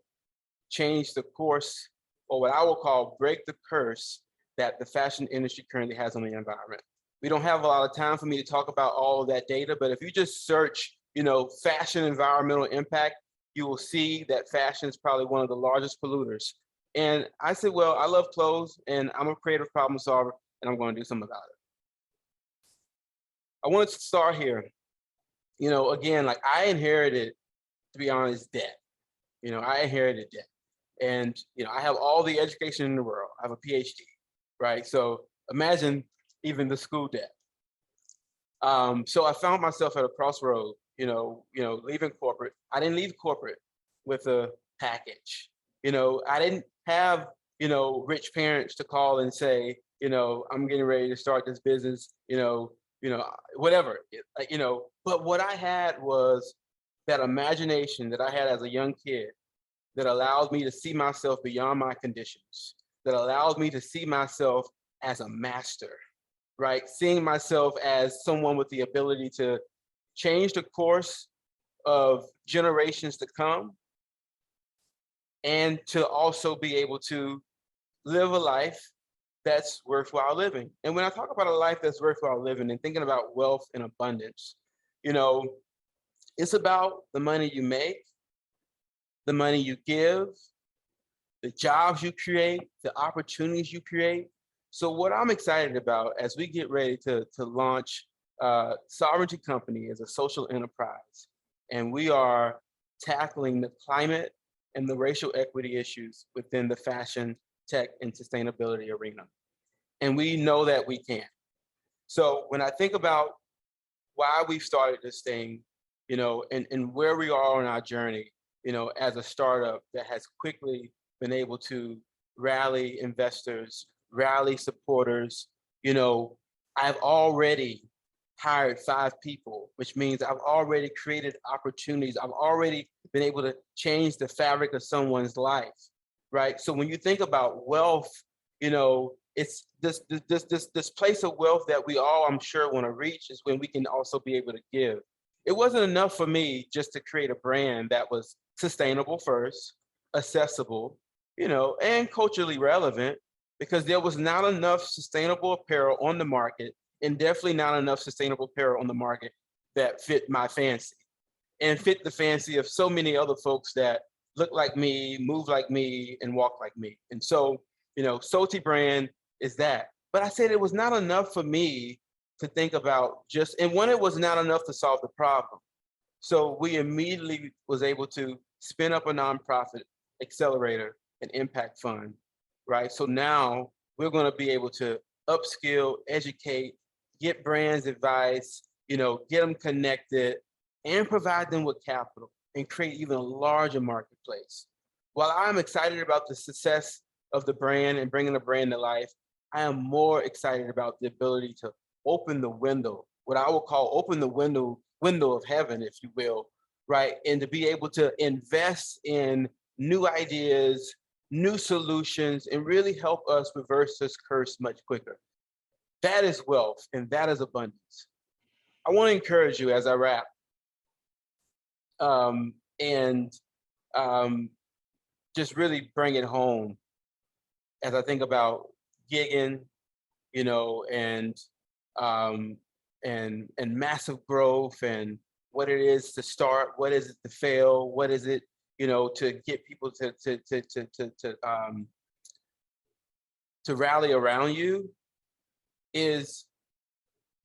change the course, or what I will call break the curse that the fashion industry currently has on the environment. We don't have a lot of time for me to talk about all of that data, but if you just search, you know, fashion environmental impact, you will see that fashion is probably one of the largest polluters. And I said, well, I love clothes and I'm a creative problem solver and I'm going to do something about it. I wanted to start here. You know, again, like I inherited, to be honest, debt. You know, I inherited debt. And, you know, I have all the education in the world. I have a PhD, right? So imagine even the school debt. So I found myself at a crossroad, you know, leaving corporate. I didn't leave corporate with a package. You know, I didn't have, you know, rich parents to call and say, you know, I'm getting ready to start this business, you know, whatever, you know, but what I had was that imagination that I had as a young kid that allowed me to see myself beyond my conditions, that allowed me to see myself as a master, right? Seeing myself as someone with the ability to change the course of generations to come and to also be able to live a life that's worthwhile living. And when I talk about a life that's worthwhile living and thinking about wealth and abundance, you know, it's about the money you make, the money you give, the jobs you create, the opportunities you create. So what I'm excited about as we get ready to launch Sovereignty Company as a social enterprise, and we are tackling the climate and the racial equity issues within the fashion, tech, and sustainability arena. And we know that we can. So when I think about why we've started this thing, you know, and where we are on our journey, you know, as a startup that has quickly been able to rally investors, rally supporters, you know, I've already hired 5 people, which means I've already created opportunities. I've already been able to change the fabric of someone's life, right? So when you think about wealth, you know, it's this place of wealth that we all, I'm sure, want to reach is when we can also be able to give. It wasn't enough for me just to create a brand that was sustainable first, accessible, you know, and culturally relevant, because there was not enough sustainable apparel on the market, and definitely not enough sustainable apparel on the market that fit my fancy and fit the fancy of so many other folks that look like me, move like me, and walk like me. And so, you know, Salty brand is that. But I said it was not enough for me to think about just, and one, it was not enough to solve the problem. So we immediately was able to spin up a nonprofit accelerator and impact fund, right? So now we're going to be able to upskill, educate, get brands advice, you know, get them connected, and provide them with capital and create even a larger marketplace. While I'm excited about the success of the brand and bringing the brand to life, I am more excited about the ability to open the window, what I will call open the window of heaven, if you will, right? And to be able to invest in new ideas, new solutions, and really help us reverse this curse much quicker. That is wealth, and that is abundance. I want to encourage you as I wrap, and just really bring it home as I think about gigging, you know, and massive growth, and what it is to start, what is it to fail, what is it, you know, to get people to rally around you, is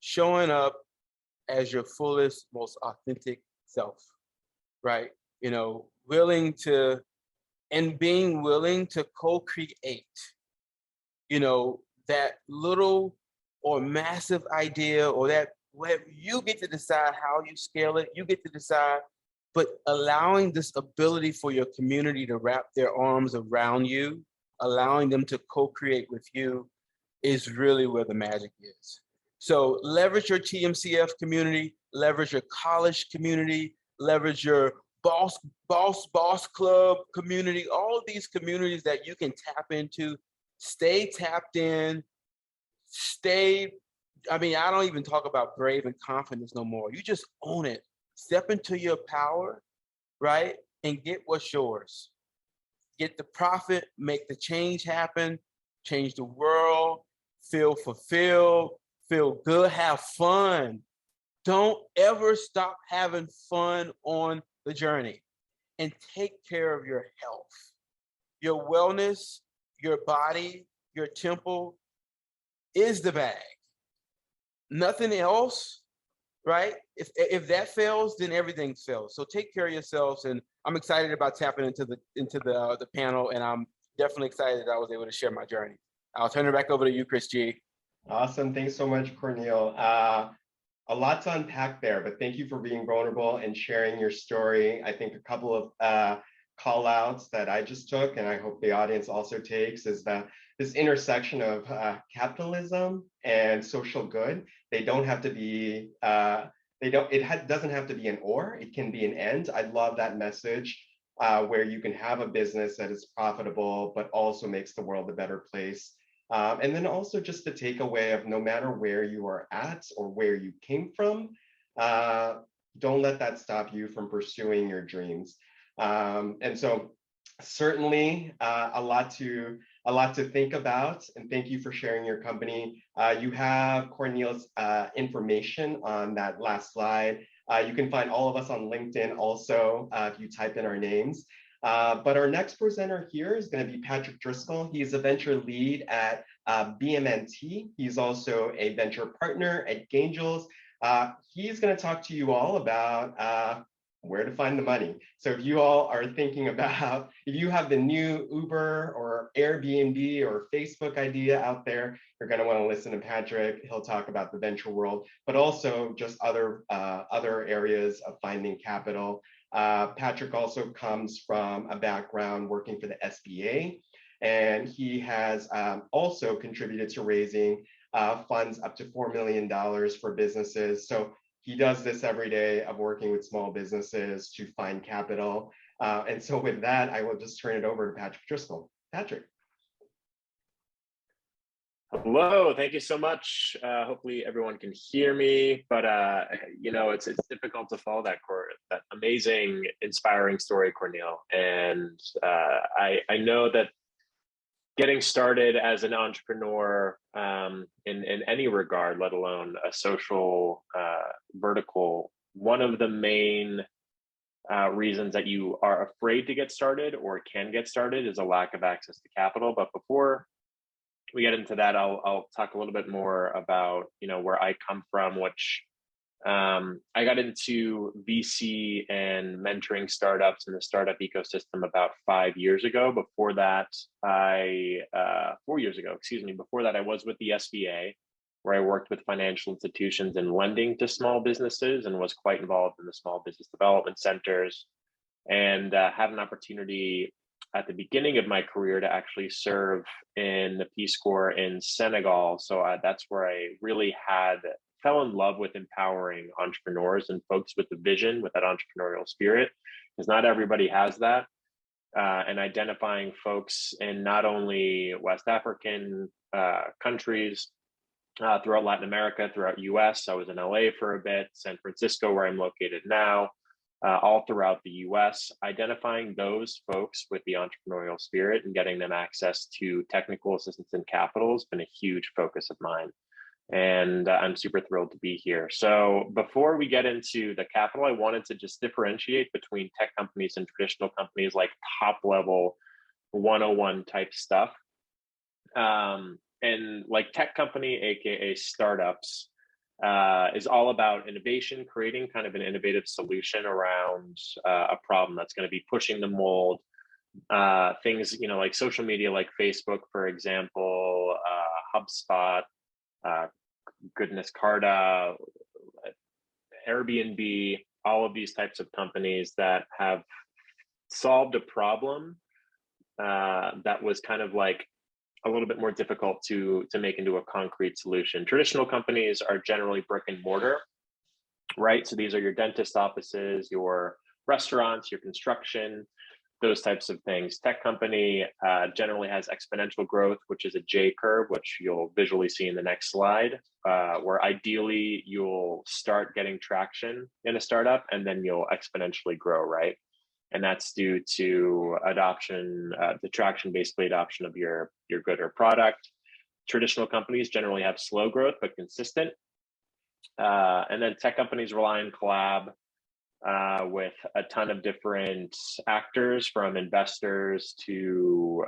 showing up as your fullest, most authentic self, right? You know, willing to, and being willing to co-create, you know, that little or massive idea, or that where you get to decide how you scale it, you get to decide, but allowing this ability for your community to wrap their arms around you, allowing them to co-create with you, is really where the magic is. So leverage your TMCF community, leverage your college community, leverage your boss club community, all of these communities that you can tap into. Stay tapped in, I mean, I don't even talk about brave and confidence no more. You just own it. Step into your power, right? And get what's yours. Get the profit, make the change happen, change the world, feel fulfilled, feel good, have fun. Don't ever stop having fun on the journey, and take care of your health, your wellness, your body, your temple is the bag. Nothing else, right? If that fails, then everything fails. So take care of yourselves, and I'm excited about tapping into the panel, and I'm definitely excited that I was able to share my journey. I'll turn it back over to you, Chris G. Awesome. Thanks so much, Cornel. A lot to unpack there, but thank you for being vulnerable and sharing your story. I think a couple of call outs that I just took, and I hope the audience also takes, is that this intersection of capitalism and social good, they don't have to be, doesn't have to be an or, it can be an and. I love that message where you can have a business that is profitable, but also makes the world a better place. And then also just the takeaway of no matter where you are at or where you came from, don't let that stop you from pursuing your dreams. And so certainly a lot to think about, and thank you for sharing your company. You have Cornel's information on that last slide. You can find all of us on LinkedIn also if you type in our names. But our next presenter here is going to be Patrick Driscoll. He's a venture lead at BMNT. He's also a venture partner at Gangels. He's going to talk to you all about where to find the money. So if you all are thinking about, if you have the new Uber or Airbnb or Facebook idea out there, you're going to want to listen to Patrick. He'll talk about the venture world, but also just other areas of finding capital. Patrick also comes from a background working for the SBA, and he has also contributed to raising funds up to $4 million for businesses. So he does this every day of working with small businesses to find capital. And so with that, I will just turn it over to Patrick Driscoll. Patrick. Hello, thank you so much. Hopefully everyone can hear me, but you know, it's difficult to follow that amazing, inspiring story, Cornel. And I know that getting started as an entrepreneur in any regard, let alone a social vertical, one of the main reasons that you are afraid to get started or can get started is a lack of access to capital. But before we get into that, I'll talk a little bit more about, you know, where I come from, which I got into VC and mentoring startups in the startup ecosystem about 5 years ago. Before that, 4 years ago, excuse me, before that, I was with the SBA, where I worked with financial institutions and lending to small businesses and was quite involved in the small business development centers, and had an opportunity at the beginning of my career to actually serve in the Peace Corps in Senegal. So that's where I really fell in love with empowering entrepreneurs and folks with the vision, with that entrepreneurial spirit, because not everybody has that. And identifying folks in not only West African countries, throughout Latin America, throughout US. I was in LA for a bit, San Francisco, where I'm located now, all throughout the US, identifying those folks with the entrepreneurial spirit and getting them access to technical assistance and capital has been a huge focus of mine. And I'm super thrilled to be here. So before we get into the capital, I wanted to just differentiate between tech companies and traditional companies, like top level 101 type stuff. And like tech company, AKA startups, is all about innovation, creating kind of an innovative solution around a problem that's going to be pushing the mold. Things, you know, like social media, like Facebook, for example, HubSpot, goodness, Carta, Airbnb, all of these types of companies that have solved a problem that was kind of like a little bit more difficult to make into a concrete solution. Traditional companies are generally brick and mortar, right? So these are your dentist offices, your restaurants, your construction, those types of things. Tech company generally has exponential growth, which is a J curve, which you'll visually see in the next slide, where ideally you'll start getting traction in a startup and then you'll exponentially grow, right? And that's due to adoption, the traction, basically adoption of your good or product. Traditional companies generally have slow growth, but consistent. And then tech companies rely on collab with a ton of different actors, from investors to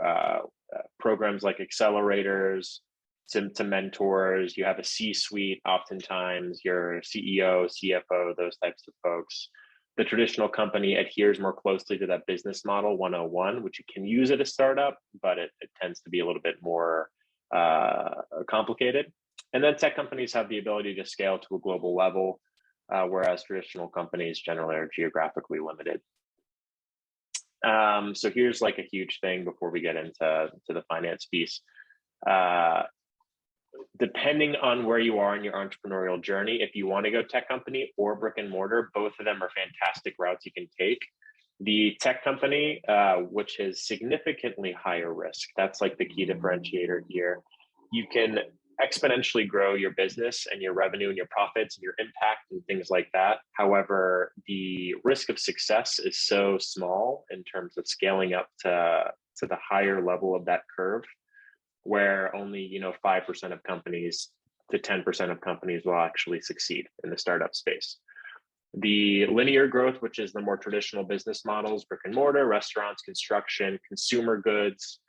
programs like accelerators to mentors. You have a C-suite, oftentimes your CEO, CFO, those types of folks. The traditional company adheres more closely to that business model 101, which you can use at a startup, but it tends to be a little bit more complicated. And then tech companies have the ability to scale to a global level, whereas traditional companies generally are geographically limited. So here's like a huge thing before we get into the finance piece. Depending on where you are in your entrepreneurial journey, if you want to go tech company or brick and mortar, both of them are fantastic routes you can take. The tech company, which is significantly higher risk, that's like the key differentiator here. You can exponentially grow your business and your revenue and your profits and your impact and things like that. However, the risk of success is so small in terms of scaling up to the higher level of that curve, where only 5% of companies to 10% of companies will actually succeed in the startup space. The linear growth, which is the more traditional business models, brick and mortar, restaurants, construction, consumer goods,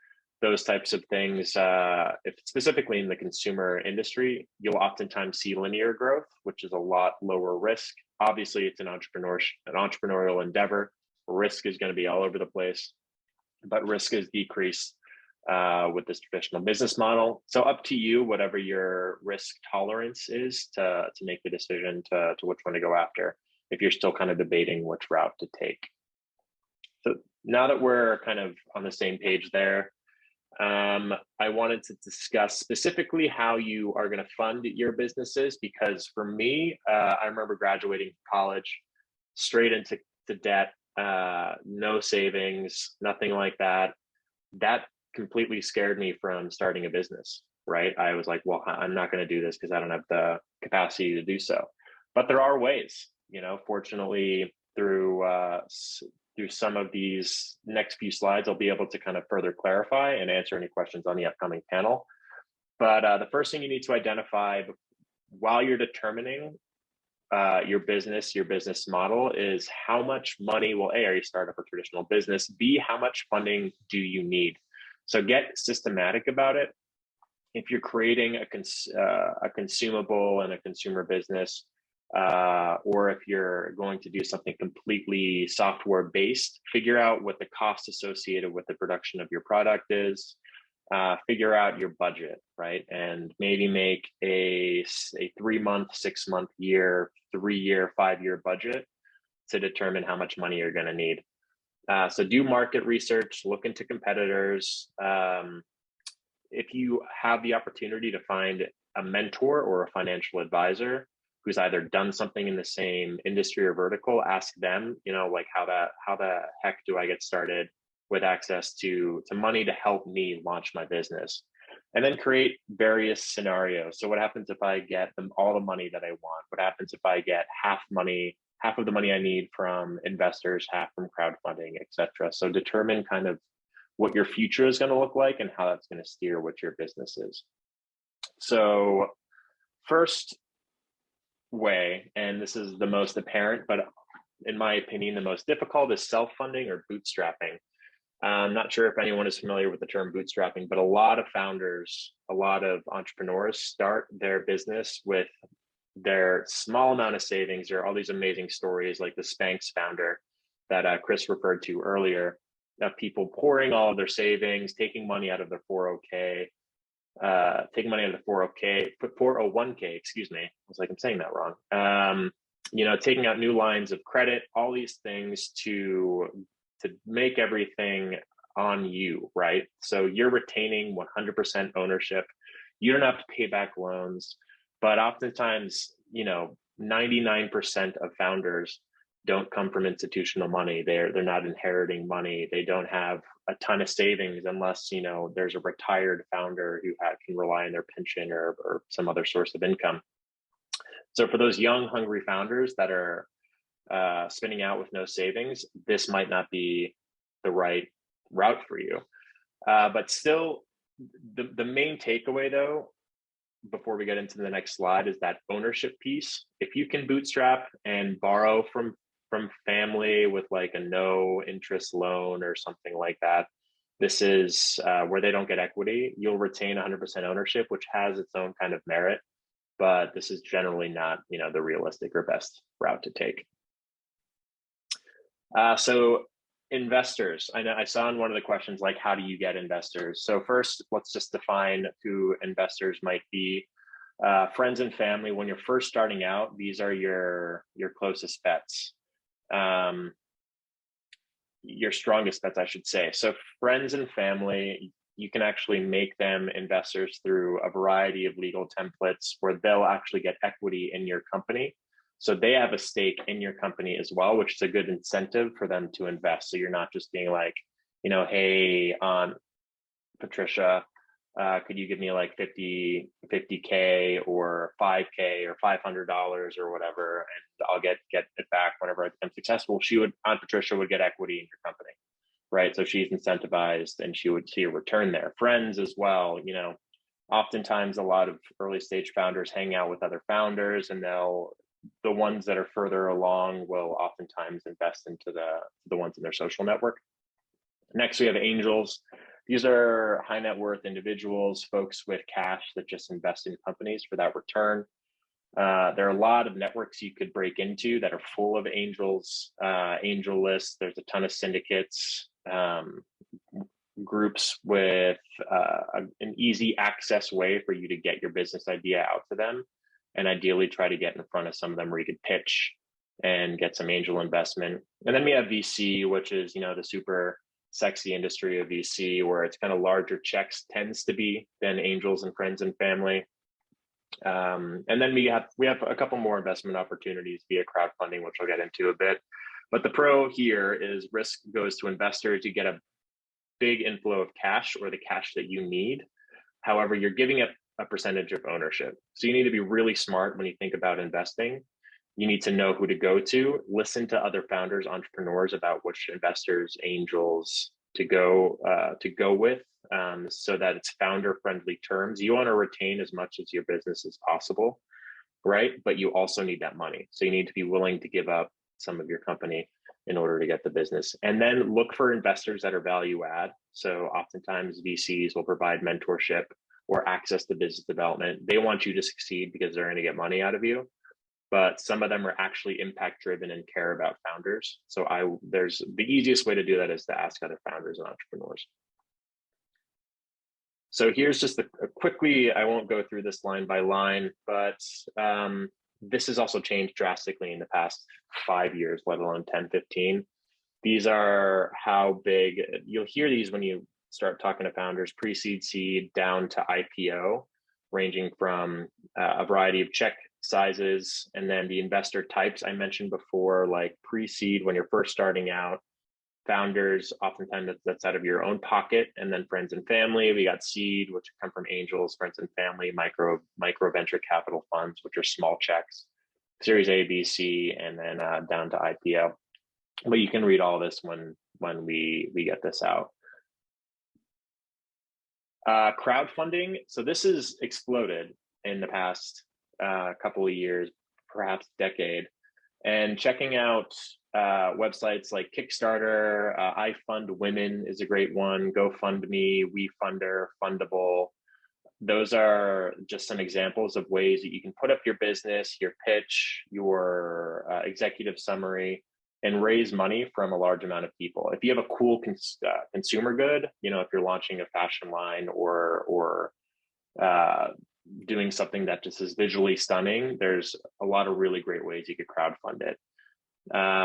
those types of things, if specifically in the consumer industry, you'll oftentimes see linear growth, which is a lot lower risk. Obviously, it's an entrepreneurial endeavor. Risk is going to be all over the place, but risk is decreased with this traditional business model. So up to you, whatever your risk tolerance is, to make the decision to which one to go after, if you're still kind of debating which route to take. So now that we're kind of on the same page there, I wanted to discuss specifically how you are going to fund your businesses, because for me, I remember graduating college straight into debt, no savings, nothing like that. That completely scared me from starting a business, right? I was like, well, I'm not going to do this because I don't have the capacity to do so. But there are ways, fortunately, through some of these next few slides, I'll be able to kind of further clarify and answer any questions on the upcoming panel. But the first thing you need to identify while you're determining your business model is how much money will, A, are you start up a traditional business? B, how much funding do you need? So get systematic about it. If you're creating a consumable and a consumer business, or if you're going to do something completely software based, figure out what the cost associated with the production of your product is, figure out your budget, right? And maybe make a 3-month, 6-month, year, 3-year, 5-year budget to determine how much money you're going to need. So do market research, look into competitors. If you have the opportunity to find a mentor or a financial advisor who's either done something in the same industry or vertical, ask them, like how the heck do I get started with access to money to help me launch my business? And then create various scenarios. So what happens if I get all the money that I want? What happens if I get half of the money I need from investors, half from crowdfunding, et cetera? So determine kind of what your future is going to look like and how that's going to steer what your business is. So first way, and this is the most apparent, but in my opinion, the most difficult, is self-funding or bootstrapping. I'm not sure if anyone is familiar with the term bootstrapping, but a lot of founders, a lot of entrepreneurs start their business with their small amount of savings. There are all these amazing stories like the Spanx founder that Chris referred to earlier, of people pouring all of their savings, taking money out of their 401k, excuse me. I was like, I'm saying that wrong. Taking out new lines of credit, all these things to make everything on you, right? So you're retaining 100% ownership. You don't have to pay back loans, but oftentimes, 99% of founders don't come from institutional money. They're not inheriting money. They don't have a ton of savings unless, there's a retired founder who can rely on their pension or some other source of income. So for those young, hungry founders that are spinning out with no savings, this might not be the right route for you. But still, the main takeaway though, before we get into the next slide, is that ownership piece. If you can bootstrap and borrow from family with like a no interest loan or something like that, this is where they don't get equity. You'll retain 100% ownership, which has its own kind of merit, but this is generally not, the realistic or best route to take. So investors, I saw in one of the questions, like, how do you get investors? So first, let's just define who investors might be. Friends and family. When you're first starting out, these are your closest bets. Your strongest bets, I should say. So friends and family, you can actually make them investors through a variety of legal templates where they'll actually get equity in your company. So they have a stake in your company as well, which is a good incentive for them to invest. So you're not just being like, hey, Patricia, could you give me like 50K or 5K or $500 or whatever, and I'll get it back whenever I become successful. Aunt Patricia would get equity in your company, right? So she's incentivized and she would see a return there. Friends as well, oftentimes a lot of early stage founders hang out with other founders, and the ones that are further along will oftentimes invest into the ones in their social network. Next, we have angels. These are high net worth individuals, folks with cash that just invest in companies for that return. There are a lot of networks you could break into that are full of angels, angel lists. There's a ton of syndicates, groups with an easy access way for you to get your business idea out to them, and ideally try to get in front of some of them where you could pitch and get some angel investment. And then we have VC, which is, the super sexy industry of VC, where it's kind of larger checks tends to be than angels and friends and family. And then we have a couple more investment opportunities via crowdfunding, which I'll get into a bit. But the pro here is risk goes to investors. You get a big inflow of cash, or the cash that you need. However, you're giving up a percentage of ownership. So you need to be really smart when you think about investing. You need to know who to go to, listen to other founders, entrepreneurs about which investors, angels to go with, so that it's founder-friendly terms. You want to retain as much as your business as possible, right? But you also need that money. So you need to be willing to give up some of your company in order to get the business. And then look for investors that are value add. So oftentimes VCs will provide mentorship or access to business development. They want you to succeed because they're going to get money out of you. But some of them are actually impact driven and care about founders. So there's the easiest way to do that is to ask other founders and entrepreneurs. So here's just quickly, I won't go through this line by line, but this has also changed drastically in the past 5 years, let alone 10, 15. These are how big, you'll hear these when you start talking to founders, pre-seed, seed, down to IPO, ranging from a variety of check sizes. And then the investor types I mentioned before, like pre-seed, when you're first starting out, founders, oftentimes that's out of your own pocket, and then friends and family. We got seed, which come from angels, friends and family, micro venture capital funds, which are small checks, series A, B, C, and then down to IPO. But you can read all this when we get this out. Crowdfunding. So this has exploded in the past couple of years, perhaps decade. And checking out websites like Kickstarter, I Fund Women is a great one, GoFundMe, WeFunder, Fundable. Those are just some examples of ways that you can put up your business, your pitch, your executive summary, and raise money from a large amount of people. If you have a cool consumer good, if you're launching a fashion line or doing something that just is visually stunning, there's a lot of really great ways you could crowdfund it.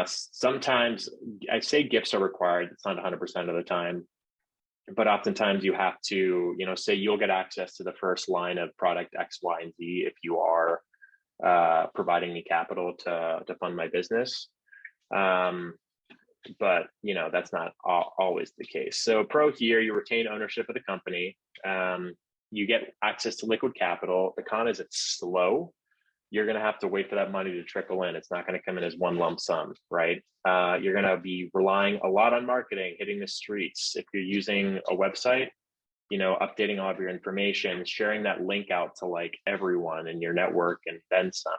Sometimes I say gifts are required. It's not 100% of the time, but oftentimes you have to, say you'll get access to the first line of product X, Y, and Z if you are providing me capital to fund my business. But that's not always the case. So pro here, you retain ownership of the company. You get access to liquid capital. The con is it's slow. You're going to have to wait for that money to trickle in. It's not going to come in as one lump sum, right? You're going to be relying a lot on marketing, hitting the streets. If you're using a website, updating all of your information, sharing that link out to like everyone in your network and then some,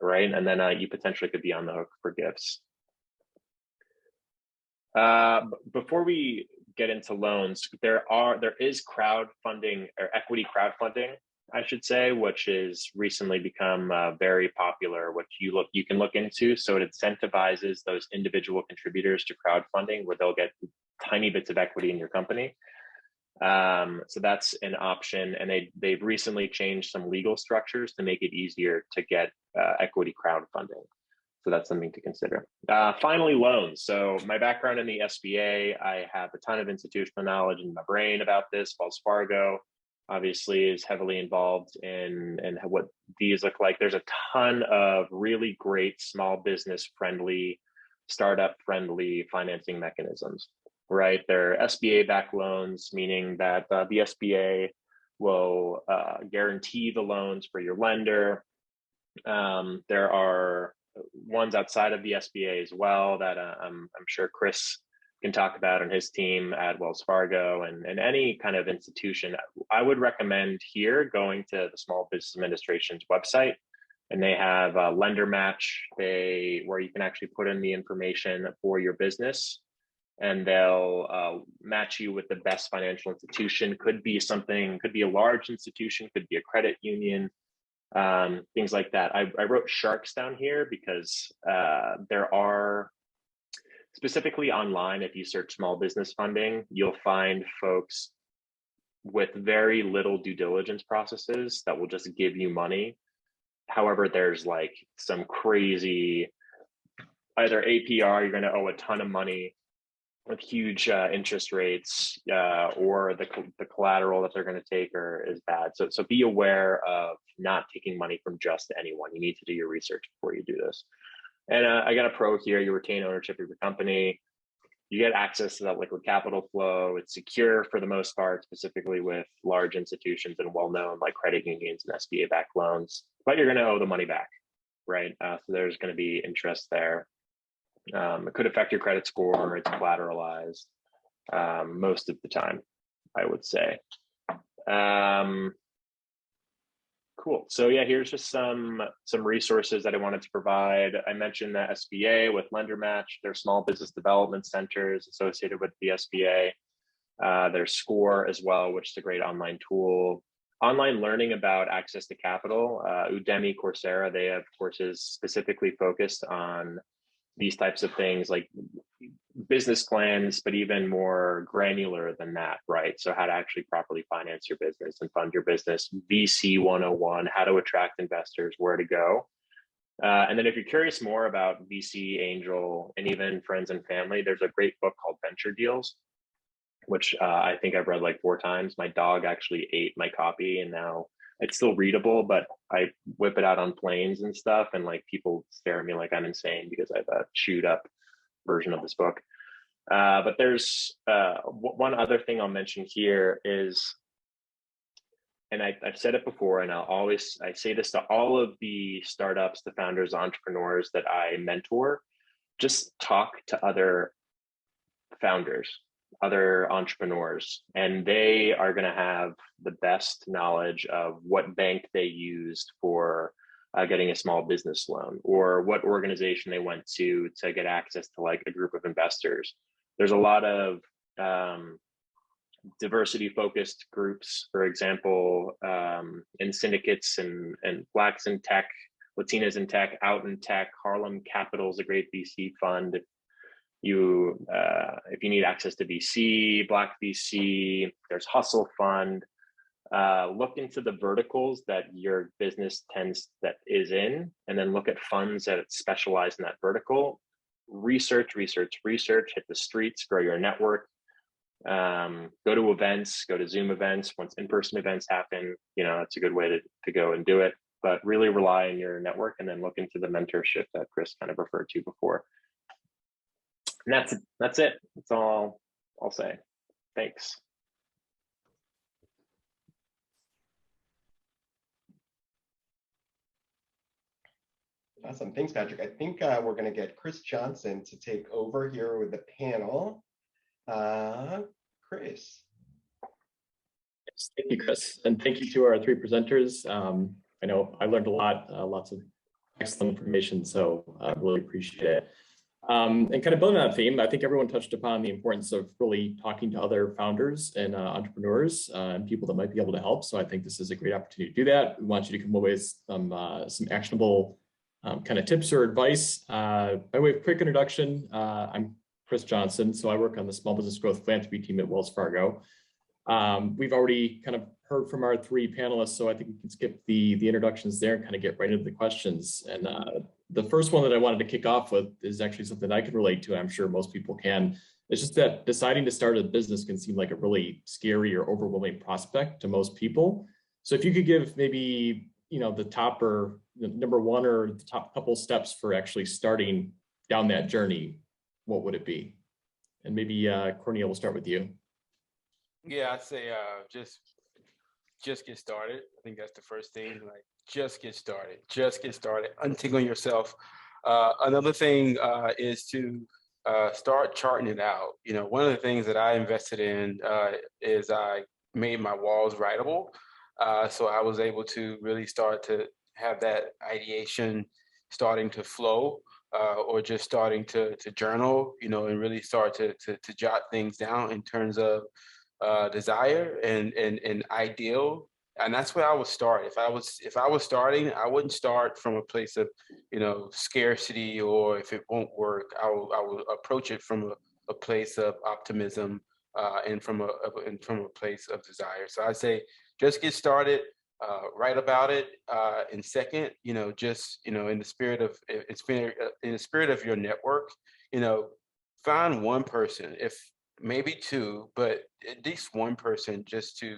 right? And then you potentially could be on the hook for gifts. Before we get into loans, there is crowdfunding or equity crowdfunding, I should say, which has recently become very popular, which you can look into. So it incentivizes those individual contributors to crowdfunding where they'll get tiny bits of equity in your company. So that's an option. And they've recently changed some legal structures to make it easier to get equity crowdfunding. So that's something to consider. Finally, loans. So my background in the SBA, I have a ton of institutional knowledge in my brain about this. Wells Fargo obviously is heavily involved in what these look like. There's a ton of really great small business friendly, startup friendly financing mechanisms, right? They're SBA backed loans, meaning that the SBA will guarantee the loans for your lender. There are ones outside of the SBA as well that I'm sure Chris can talk about on his team at Wells Fargo and any kind of institution. I would recommend here going to the Small Business Administration's website, and they have a lender match where you can actually put in the information for your business, and they'll match you with the best financial institution. Could be a large institution, could be a credit union, things like that. I wrote sharks down here because there are, specifically online, if you search small business funding, you'll find folks with very little due diligence processes that will just give you money. However, there's like some crazy, either APR, you're going to owe a ton of money, with huge interest rates, or the collateral that they're going to take is bad. So be aware of not taking money from just anyone. You need to do your research before you do this. And I got a pro here. You retain ownership of your company. You get access to that liquid capital flow. It's secure for the most part, specifically with large institutions and well-known like credit unions and SBA-backed loans. But you're going to owe the money back, right? So there's going to be interest there. It could affect your credit score. It's collateralized most of the time, I would say. Cool. So yeah, here's just some resources that I wanted to provide. I mentioned the SBA with Lender Match. There's small business development centers associated with the SBA. There's SCORE as well, which is a great online tool. Online learning about access to capital. Udemy, Coursera, they have courses specifically focused on these types of things like business plans, but even more granular than that, right? So how to actually properly finance your business and fund your business, VC 101, how to attract investors, where to go. And then if you're curious more about VC, angel, and even friends and family, there's a great book called Venture Deals, which I think I've read like 4 times. My dog actually ate my copy, and now it's still readable, but I whip it out on planes and stuff, and like people stare at me like I'm insane because I have a chewed up version of this book. But there's one other thing I'll mention here is, and I've said it before, and I say this to all of the startups, the founders, entrepreneurs that I mentor, just talk to other founders, other entrepreneurs, and they are going to have the best knowledge of what bank they used for getting a small business loan, or what organization they went to get access to like a group of investors. There's a lot of diversity focused groups, for example, in syndicates and Blacks in tech, Latinas in tech, Out in tech. Harlem Capital is a great VC fund. If you need access to VC, Black VC, there's Hustle Fund. Look into the verticals that your business is in, and then look at funds that specialize in that vertical. Research, hit the streets, grow your network. Go to events, go to Zoom events. Once in-person events happen, that's a good way to go and do it. But really rely on your network, and then look into the mentorship that Chris kind of referred to before. And that's it. That's all I'll say. Thanks. Awesome. Thanks, Patrick. I think we're going to get Chris Johnson to take over here with the panel. Chris. Yes, thank you, Chris. And thank you to our 3 presenters. I know I learned a lot, lots of excellent information, so I really appreciate it. And kind of building on that theme, I think everyone touched upon the importance of really talking to other founders and entrepreneurs and people that might be able to help. So I think this is a great opportunity to do that. We want you to come away with some actionable kind of tips or advice. By way of quick introduction, I'm Chris Johnson. So I work on the Small Business Growth Philanthropy team at Wells Fargo. We've already kind of heard from our 3 panelists, so I think we can skip the introductions there and kind of get right into the questions. And the first one that I wanted to kick off with is actually something I can relate to. I'm sure most people can. It's just that deciding to start a business can seem like a really scary or overwhelming prospect to most people. So if you could give maybe, the top or the number 1 or the top couple steps for actually starting down that journey, what would it be? And maybe Cornel, we'll start with you. Yeah, I'd say just get started. I think that's the first thing. Like, just get started. Untangle yourself. Another thing is to start charting it out. One of the things that I invested in is I made my walls writable. So I was able to really start to have that ideation starting to flow, or just starting to journal, and really start to jot things down in terms of desire and ideal. And that's where I would start. If I was starting, I wouldn't start from a place of scarcity, or if it won't work, I will approach it from a place of optimism and from a place of desire. So I say just get started, write about it, and second, just in the spirit of your network, find one person, if maybe two, but at least one person just to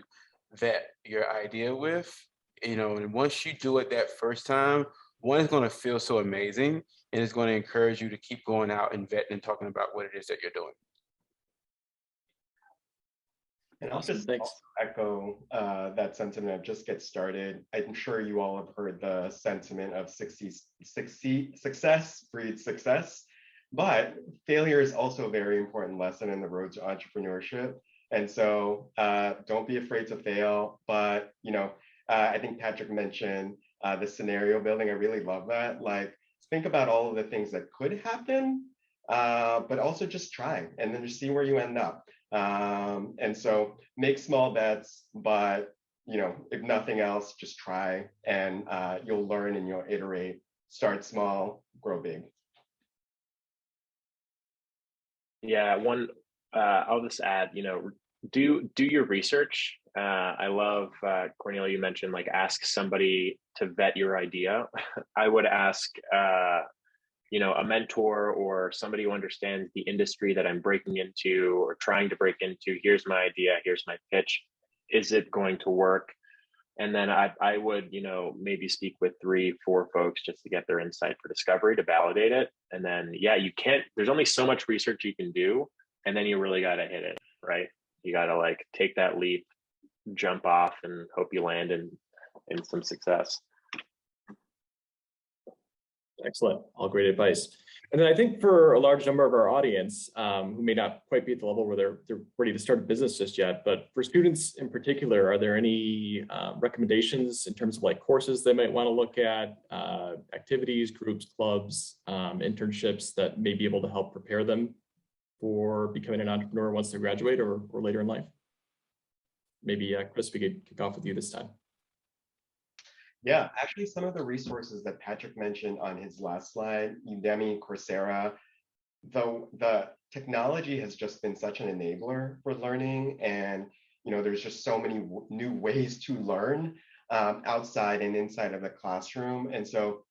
vet your idea with, and once you do it that first time, one is going to feel so amazing, and it's going to encourage you to keep going out and vetting and talking about what it is that you're doing. And I'll just also echo that sentiment of just get started. I'm sure you all have heard the sentiment of success breeds success, but failure is also a very important lesson in the road to entrepreneurship. And so don't be afraid to fail. But, I think Patrick mentioned the scenario building. I really love that. Like, think about all of the things that could happen, but also just try and then just see where you end up. And so make small bets, but if nothing else, just try, and you'll learn and you'll iterate. Start small, grow big. Yeah, I'll just add, do your research. I love, Corneal, you mentioned like ask somebody to vet your idea. I would ask a mentor or somebody who understands the industry that I'm breaking into or trying to break into. Here's my idea, here's my pitch. Is it going to work? And then I would, maybe speak with 3-4 folks just to get their insight for discovery to validate it. And then, there's only so much research you can do. And then you really got to hit it, right? You got to like take that leap, jump off, and hope you land in some success. Excellent. All great advice. And then I think for a large number of our audience who may not quite be at the level where they're ready to start a business just yet, but for students in particular, are there any recommendations in terms of like courses they might want to look at, activities, groups, clubs, internships that may be able to help prepare them for becoming an entrepreneur once they graduate or later in life? Maybe Chris, we could kick off with you this time. Yeah, actually, some of the resources that Patrick mentioned on his last slide, Udemy, Coursera, the technology has just been such an enabler for learning. And, there's just so many new ways to learn outside and inside of the classroom. And so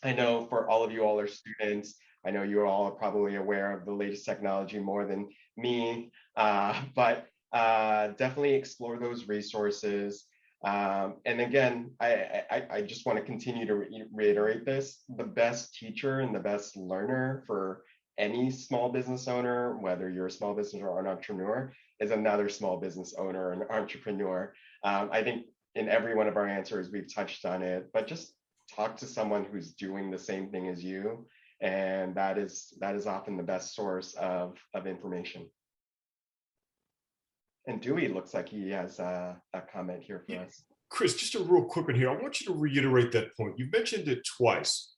I know for all of you all are students, I know you all are probably aware of the latest technology more than me, but definitely explore those resources. And again, I just want to continue to reiterate this. The best teacher and the best learner for any small business owner, whether you're a small business or an entrepreneur, is another small business owner, an entrepreneur. I think in every one of our answers, we've touched on it, but just talk to someone who's doing the same thing as you. And that is often the best source of information. And Dewey looks like he has a comment here for us. Chris, just a real quick one here. I want you to reiterate that point. You mentioned it twice.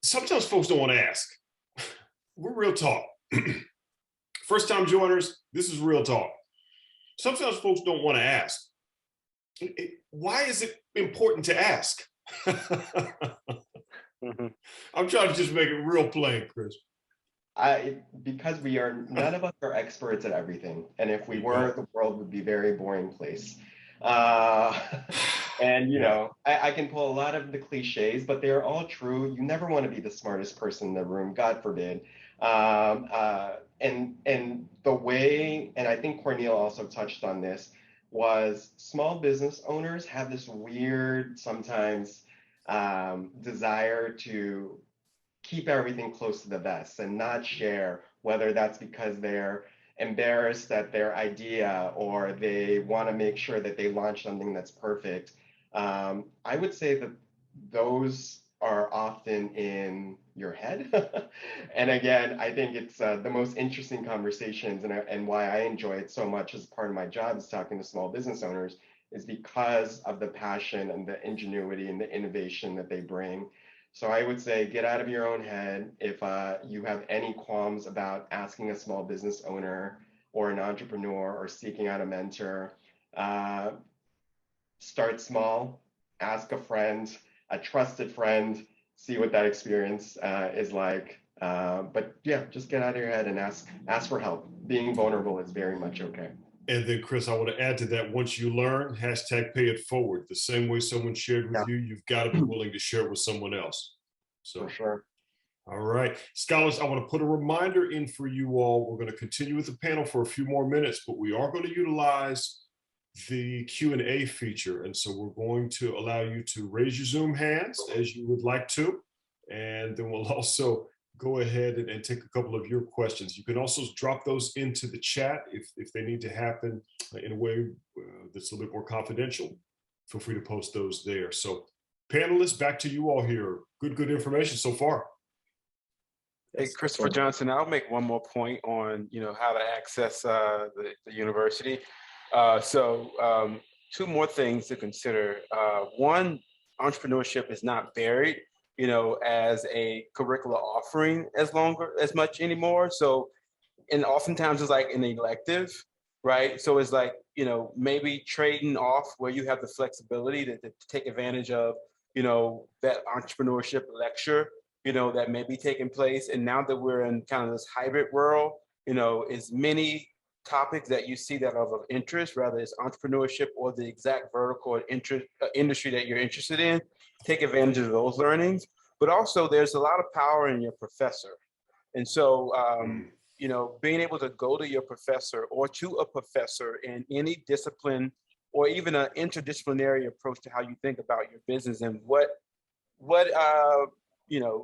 Sometimes folks don't want to ask. We're real talk. First time joiners, this is real talk. Sometimes folks don't want to ask. Why is it important to ask? I'm trying to just make it real plain, Chris. Because none of us are experts at everything. And if we were, the world would be a very boring place. And, I can pull a lot of the cliches, but they're all true. You never want to be the smartest person in the room, God forbid. And the way, and I think Corneal also touched on this, was small business owners have this weird, sometimes desire to keep everything close to the vest and not share, whether that's because they're embarrassed at their idea or they want to make sure that they launch something that's perfect. I would say that those are often in your head. And again, I think it's the most interesting conversations, and why I enjoy it so much as part of my job is talking to small business owners, is because of the passion and the ingenuity and the innovation that they bring. So I would say get out of your own head. If you have any qualms about asking a small business owner or an entrepreneur or seeking out a mentor, start small, ask a friend, a trusted friend, see what that experience is like. But yeah, just get out of your head and ask for help. Being vulnerable is very much okay. And then, Chris, I want to add to that, once you learn, hashtag pay it forward. The same way someone shared with you, you've got to be willing to share it with someone else. So for sure. All right, scholars, I want to put a reminder in for you all. We're going to continue with the panel for a few more minutes, but we are going to utilize the Q&A feature. And so we're going to allow you to raise your Zoom hands as you would like to. And then we'll also go ahead and take a couple of your questions. You can also drop those into the chat if they need to happen in a way that's a little bit more confidential. Feel free to post those there. So panelists, back to you all here. Good information so far. Hey, Christopher Johnson, I'll make one more point on, how to access the university. Two more things to consider. One, entrepreneurship is not varied, as a curricular offering as much anymore. So, and oftentimes it's like an elective, right? So it's like, maybe trading off where you have the flexibility to take advantage of, that entrepreneurship lecture, that may be taking place. And now that we're in kind of this hybrid world, as many topics that you see that are of interest, whether it's entrepreneurship or the exact vertical or industry that you're interested in, take advantage of those learnings. But also there's a lot of power in your professor. And so, being able to go to your professor or to a professor in any discipline, or even an interdisciplinary approach to how you think about your business and what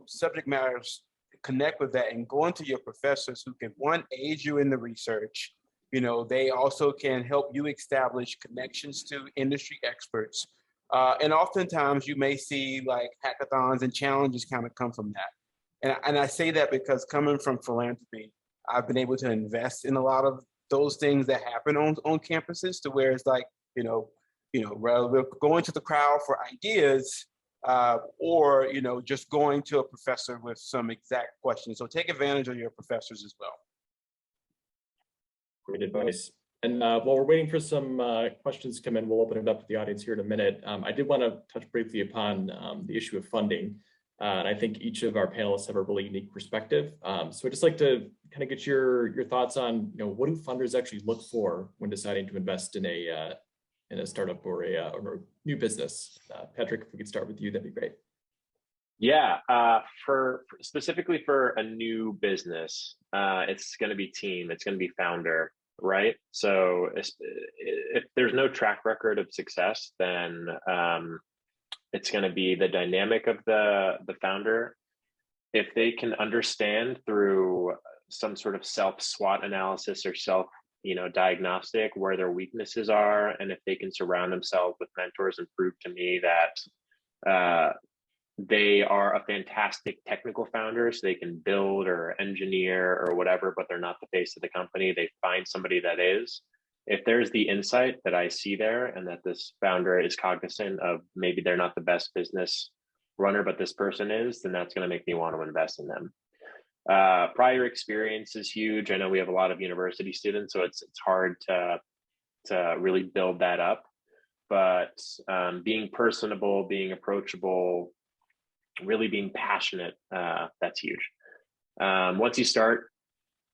subject matters connect with that, and going to your professors who can, one, aid you in the research. They also can help you establish connections to industry experts. And oftentimes you may see like hackathons and challenges kind of come from that. And I say that because coming from philanthropy, I've been able to invest in a lot of those things that happen on campuses, to where it's like, rather we're going to the crowd for ideas, or just going to a professor with some exact questions. So take advantage of your professors as well. Great advice. And while we're waiting for some questions to come in, we'll open it up to the audience here in a minute. I did want to touch briefly upon the issue of funding. And I think each of our panelists have a really unique perspective. So I'd just like to kind of get your thoughts on, what do funders actually look for when deciding to invest in a startup or a new business? Patrick, if we could start with you, that'd be great. Yeah, specifically for a new business, it's going to be team, it's going to be founder, right? So if there's no track record of success, then it's going to be the dynamic of the founder. If they can understand through some sort of self-SWOT analysis or diagnostic where their weaknesses are, and if they can surround themselves with mentors and prove to me that they are a fantastic technical founder, so they can build or engineer or whatever, but they're not the face of the company, they find somebody that is. If there's the insight that I see there, and that this founder is cognizant of maybe they're not the best business runner, but this person is, then that's going to make me want to invest in them. Prior experience is huge. I know we have a lot of university students, so it's hard to really build that up. But being personable, being approachable, really being passionate, that's huge. Once you start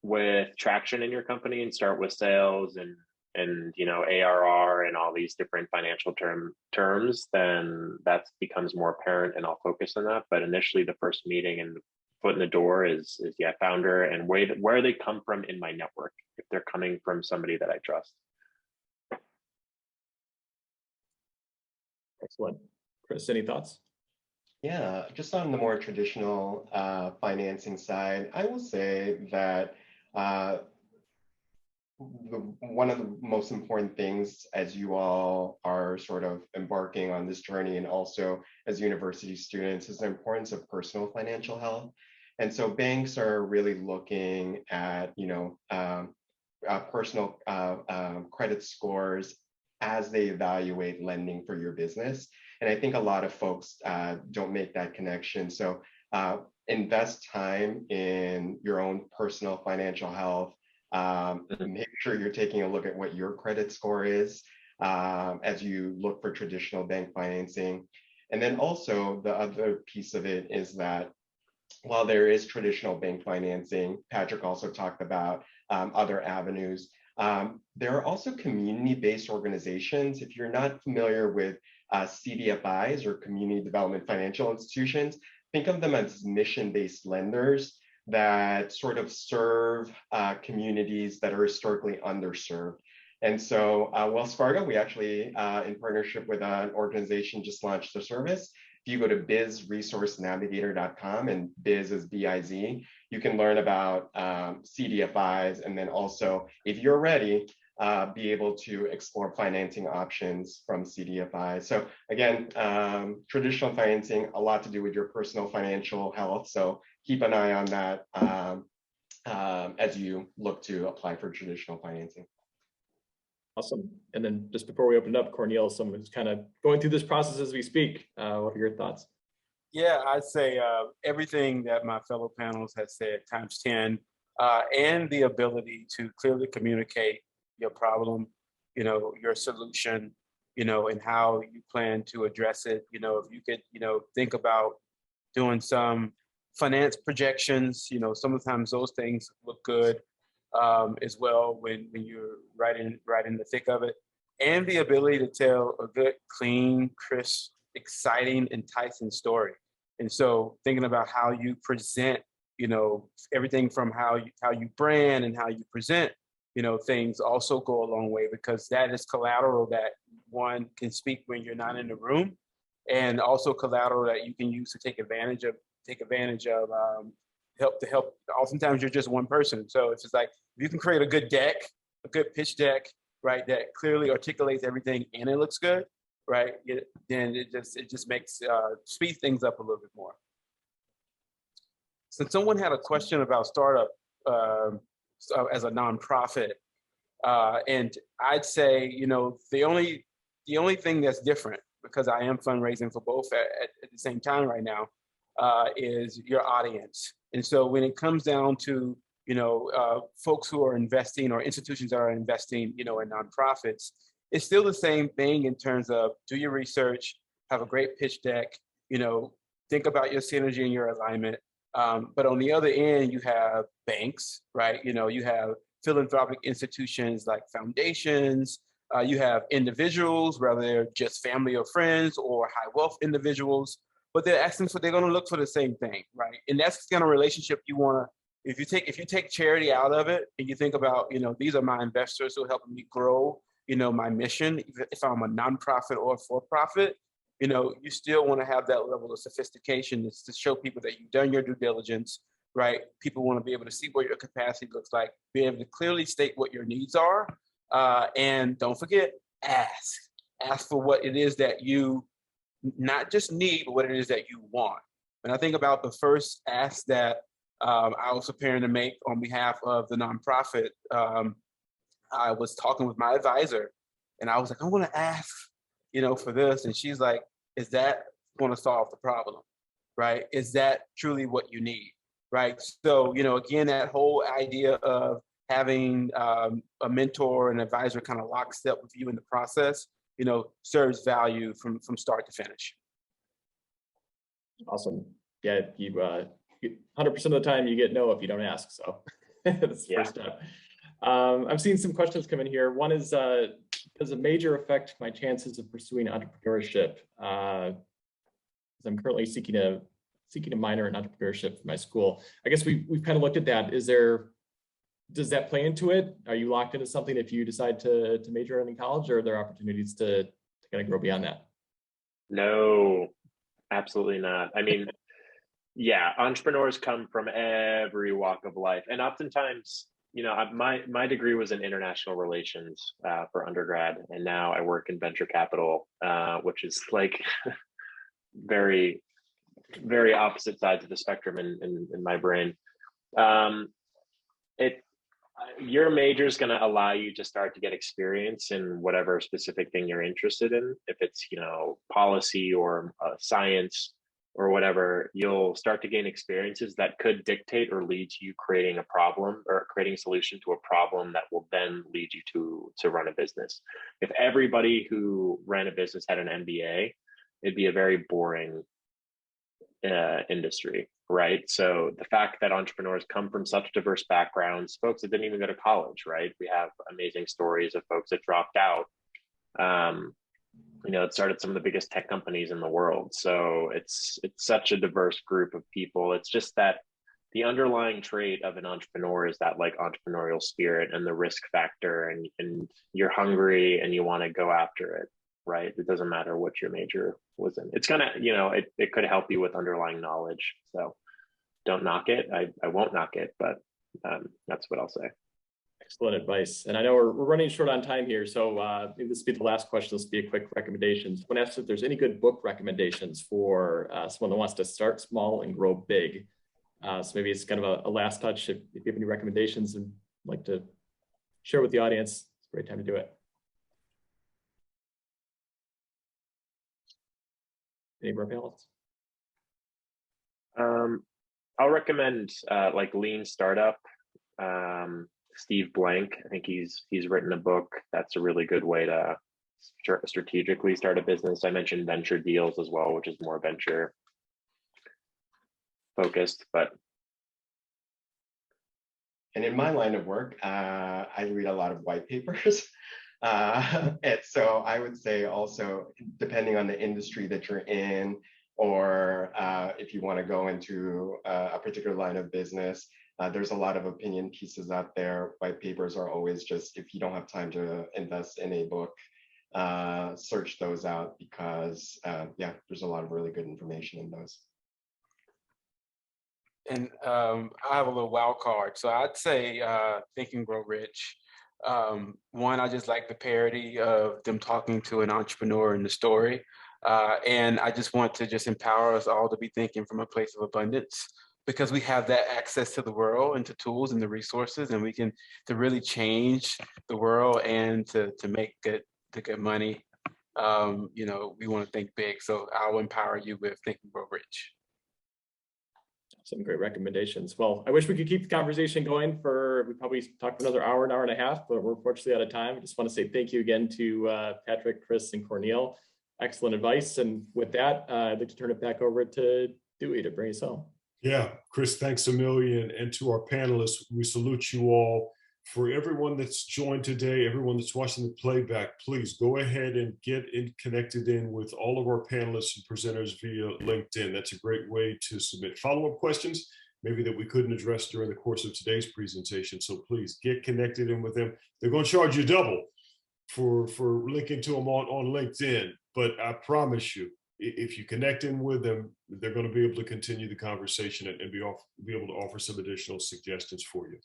with traction in your company and start with sales and ARR and all these different financial terms, then that becomes more apparent, and I'll focus on that. But initially, the first meeting and foot in the door is founder, and where they come from in my network, if they're coming from somebody that I trust. Excellent. Chris, any thoughts? Yeah, just on the more traditional financing side, I will say that one of the most important things as you all are sort of embarking on this journey, and also as university students, is the importance of personal financial health. And so banks are really looking at, personal credit scores as they evaluate lending for your business. And I think a lot of folks don't make that connection. So invest time in your own personal financial health. Make sure you're taking a look at what your credit score is as you look for traditional bank financing. And then also the other piece of it is that while there is traditional bank financing, Patrick also talked about other avenues. There are also community-based organizations. If you're not familiar with CDFIs, or community development financial institutions, think of them as mission-based lenders that sort of serve communities that are historically underserved. And so Wells Fargo, we actually, in partnership with an organization, just launched a service. If you go to bizresourcenavigator.com, and biz is B-I-Z, you can learn about CDFIs, and then also, if you're ready, be able to explore financing options from CDFI. So again, traditional financing, a lot to do with your personal financial health. So keep an eye on that as you look to apply for traditional financing. Awesome. And then just before we open it up, Cornel, someone who's kind of going through this process as we speak. What are your thoughts? Yeah, I'd say everything that my fellow panels have said times 10, and the ability to clearly communicate your problem, your solution, and how you plan to address it. If you could, think about doing some finance projections, sometimes those things look good as well when you're right in the thick of it. And the ability to tell a good, clean, crisp, exciting, enticing story. And so thinking about how you present, everything from how you brand and how you present, things also go a long way, because that is collateral that one can speak when you're not in the room, and also collateral that you can use to take advantage of help. Oftentimes you're just one person. So it's just like, if you can create a good deck, a good pitch deck, right, that clearly articulates everything and it looks good, right, then it just makes speed things up a little bit more. Since someone had a question about startup as a nonprofit, and I'd say, the only thing that's different, because I am fundraising for both at the same time right now, is your audience. And so when it comes down to, folks who are investing, or institutions that are investing, in nonprofits, it's still the same thing in terms of do your research, have a great pitch deck, think about your synergy and your alignment. But on the other end, you have banks, right? You have philanthropic institutions like foundations. You have individuals, whether they're just family or friends or high wealth individuals, but they're going to look for the same thing, right? And that's the kind of relationship you want to, if you take charity out of it and you think about, these are my investors who are helping me grow, my mission, if I'm a nonprofit or a for-profit, you still want to have that level of sophistication to show people that you've done your due diligence, right? People want to be able to see what your capacity looks like, be able to clearly state what your needs are, and don't forget, ask for what it is that you not just need, but what it is that you want. And I think about the first ask that I was preparing to make on behalf of the nonprofit. I was talking with my advisor, and I was like, I want to ask, for this. And she's like, is that going to solve the problem, right? Is that truly what you need, right? So, again, that whole idea of having a mentor and advisor kind of lockstep with you in the process, serves value from start to finish. Awesome. Yeah, you 100% of the time you get no if you don't ask. So that's the first step. I've seen some questions come in here. One is, does a major affect my chances of pursuing entrepreneurship? As I'm currently seeking a minor in entrepreneurship for my school. I guess we've kind of looked at that. Does that play into it? Are you locked into something if you decide to major in college, or are there opportunities to kind of grow beyond that? No, absolutely not. I mean, yeah, entrepreneurs come from every walk of life. And oftentimes, my degree was in international relations for undergrad. And now I work in venture capital, which is like very, very opposite sides of the spectrum in my brain. Your major is going to allow you to start to get experience in whatever specific thing you're interested in. If it's, policy or science or whatever, you'll start to gain experiences that could dictate or lead to you creating a problem or creating a solution to a problem that will then lead you to run a business. If everybody who ran a business had an MBA, it'd be a very boring industry, right? So the fact that entrepreneurs come from such diverse backgrounds, folks that didn't even go to college, right? We have amazing stories of folks that dropped out. it started some of the biggest tech companies in the world. So it's such a diverse group of people. It's just that the underlying trait of an entrepreneur is that like entrepreneurial spirit and the risk factor, and you're hungry and you want to go after it, right? It doesn't matter what your major was in. It's gonna, it could help you with underlying knowledge. So don't knock it. I won't knock it, but that's what I'll say. Excellent advice. And I know we're running short on time here, so maybe this will be the last question. This will be a quick recommendations. I want to ask if there's any good book recommendations for someone that wants to start small and grow big. So maybe it's kind of a last touch. If you have any recommendations and like to share with the audience, it's a great time to do it. Any more panelists? I'll recommend like Lean Startup. Steve Blank, I think he's written a book that's a really good way to strategically start a business. I mentioned Venture Deals as well, which is more venture focused. And in my line of work, I read a lot of white papers. And so I would say also, depending on the industry that you're in, or if you want to go into a particular line of business, there's a lot of opinion pieces out there. White papers are always just, if you don't have time to invest in a book, search those out, because yeah, there's a lot of really good information in those. And I have a little wild card. So I'd say Think and Grow Rich. One, I just like the parody of them talking to an entrepreneur in the story. And I just want to just empower us all to be thinking from a place of abundance, because we have that access to the world and to tools and the resources, and we can to really change the world and to make good money. We want to think big. So I'll empower you with Think and Grow Rich. Some great recommendations. Well, I wish we could keep the conversation going we probably talked for another hour and a half, but we're fortunately out of time. I just want to say thank you again to Patrick, Chris, and Corneal. Excellent advice. And with that, I'd like to turn it back over to Dewey to bring us home. Yeah, Chris, thanks a million. And to our panelists, we salute you all. For everyone that's joined today, everyone that's watching the playback, please go ahead and get connected in with all of our panelists and presenters via LinkedIn. That's a great way to submit follow-up questions, maybe that we couldn't address during the course of today's presentation. So please get connected in with them. They're going to charge you double for linking to them on LinkedIn, but I promise you, if you connect in with them, they're going to be able to continue the conversation and be able to offer some additional suggestions for you.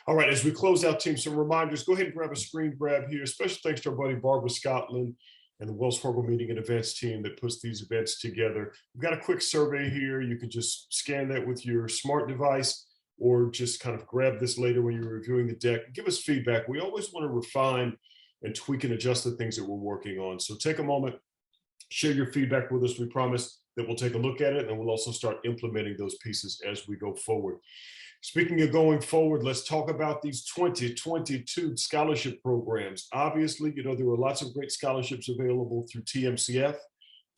All right, as we close out, team, some reminders. Go ahead and grab a screen grab here. Special thanks to our buddy Barbara Scotland and the Wells Fargo Meeting and Events team that puts these events together. We've got a quick survey here. You can just scan that with your smart device, or just kind of grab this later when you're reviewing the deck. Give us feedback. We always want to refine and tweak and adjust the things that we're working on. So take a moment, share your feedback with us. We promise that we'll take a look at it, and we'll also start implementing those pieces as we go forward. Speaking of going forward, let's talk about these 2022 scholarship programs. Obviously, there are lots of great scholarships available through TMCF.